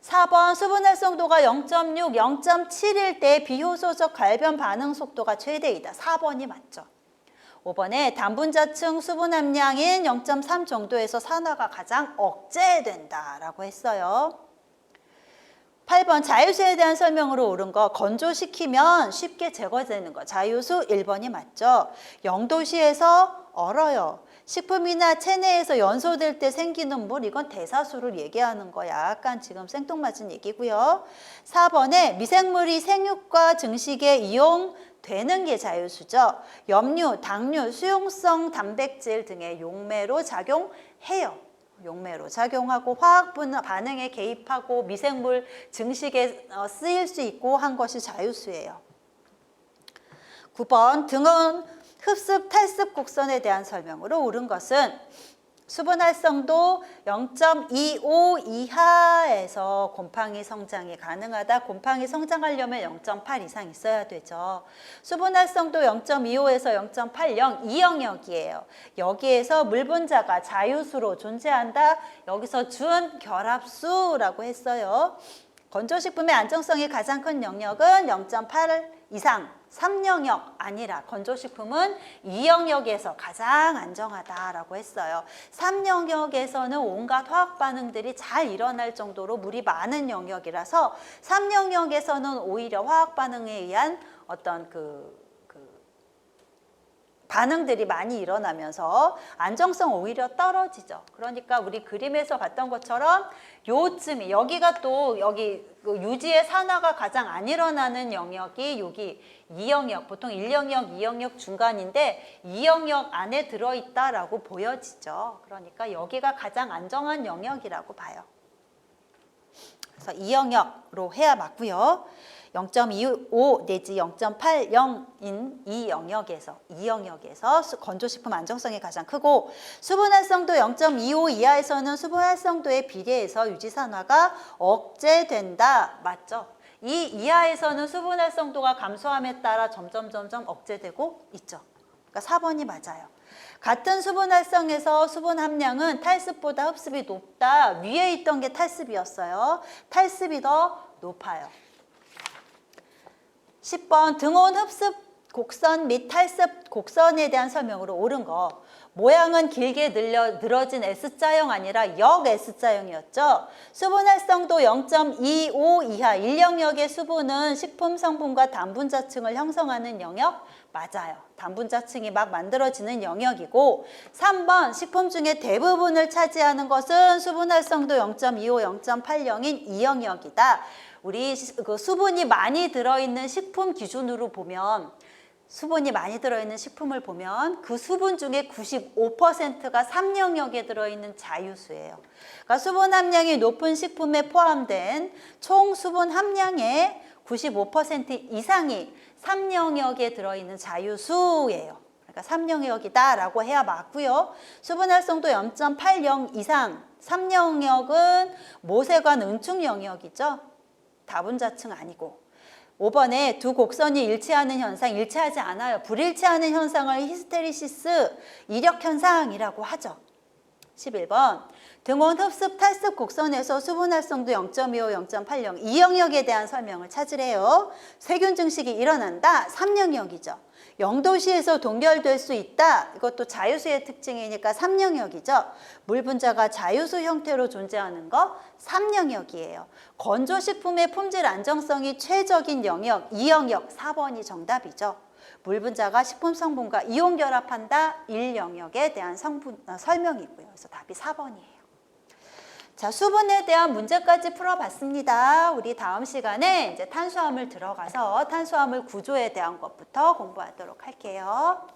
4번 수분 활성도가 0.6, 0.7일 때 비효소적 갈변 반응 속도가 최대이다. 4번이 맞죠. 5번에 단분자층 수분 함량인 0.3 정도에서 산화가 가장 억제된다라고 했어요. 8번 자유수에 대한 설명으로 옳은 거 건조시키면 쉽게 제거되는 거 자유수 1번이 맞죠. 0도시에서 얼어요. 식품이나 체내에서 연소될 때 생기는 물 이건 대사수를 얘기하는 거 약간 지금 생뚱맞은 얘기고요. 4번에 미생물이 생육과 증식에 이용되는 게 자유수죠. 염류, 당류, 수용성 단백질 등의 용매로 작용해요. 용매로 작용하고 화학 반응에 개입하고 미생물 증식에 쓰일 수 있고 한 것이 자유수예요. 9번 등원 흡습 탈습 곡선에 대한 설명으로 옳은 것은 수분 활성도 0.25 이하에서 곰팡이 성장이 가능하다. 곰팡이 성장하려면 0.8 이상 있어야 되죠. 수분 활성도 0.25에서 0.80 이 영역이에요. 여기에서 물 분자가 자유수로 존재한다. 여기서 준 결합수라고 했어요. 건조식품의 안정성이 가장 큰 영역은 0.8 이상 3영역 아니라 건조식품은 2영역에서 가장 안정하다라고 했어요. 3영역에서는 온갖 화학 반응들이 잘 일어날 정도로 물이 많은 영역이라서 3영역에서는 오히려 화학 반응에 의한 어떤 반응들이 많이 일어나면서 안정성 오히려 떨어지죠. 그러니까 우리 그림에서 봤던 것처럼 요쯤이 여기가 또 여기 유지의 산화가 가장 안 일어나는 영역이 여기 2영역, 보통 1영역, 2영역 중간인데 2영역 안에 들어있다라고 보여지죠. 그러니까 여기가 가장 안정한 영역이라고 봐요. 그래서 2영역으로 해야 맞고요. 0.25 내지 0.80인 이 영역에서 건조식품 안정성이 가장 크고 수분 활성도 0.25 이하에서는 수분 활성도에 비례해서 유지산화가 억제된다. 맞죠? 이 이하에서는 수분 활성도가 감소함에 따라 점점 억제되고 있죠. 그러니까 4번이 맞아요. 같은 수분 활성에서 수분 함량은 탈습보다 흡습이 높다. 위에 있던 게 탈습이었어요. 탈습이 더 높아요. 10번 등온 흡습 곡선 및 탈습 곡선에 대한 설명으로 옳은 거. 모양은 길게 늘어진 S자형 아니라 역 S자형이었죠. 수분 활성도 0.25 이하 1영역의 수분은 식품 성분과 단분자층을 형성하는 영역 맞아요. 단분자층이 막 만들어지는 영역이고 3번 식품 중에 대부분을 차지하는 것은 수분 활성도 0.25, 0.80인 이 영역이다. 우리 그 수분이 많이 들어있는 식품 기준으로 보면 수분이 많이 들어있는 식품을 보면 그 수분 중에 95%가 3영역에 들어있는 자유수예요. 그러니까 수분 함량이 높은 식품에 포함된 총 수분 함량의 95% 이상이 3영역에 들어있는 자유수예요. 그러니까 3영역이다라고 해야 맞고요. 수분 활성도 0.80 이상 3영역은 모세관 응축 영역이죠. 다분자층 아니고 5번에 두 곡선이 일치하는 현상, 일치하지 않아요. 불일치하는 현상을 히스테리시스 이력 현상이라고 하죠. 11번 등온 흡습 탈습 곡선에서 수분 활성도 0.25, 0.80 이 영역에 대한 설명을 찾으래요. 세균 증식이 일어난다. 3영역이죠. 0도시에서 동결될 수 있다. 이것도 자유수의 특징이니까 3영역이죠. 물 분자가 자유수 형태로 존재하는 거 3영역이에요. 건조식품의 품질 안정성이 최적인 영역 2영역 4번이 정답이죠. 물 분자가 식품 성분과 이온 결합한다. 1영역에 대한 설명이고요. 그래서 답이 4번이에요. 자, 수분에 대한 문제까지 풀어봤습니다. 우리 다음 시간에 이제 탄수화물 들어가서 탄수화물 구조에 대한 것부터 공부하도록 할게요.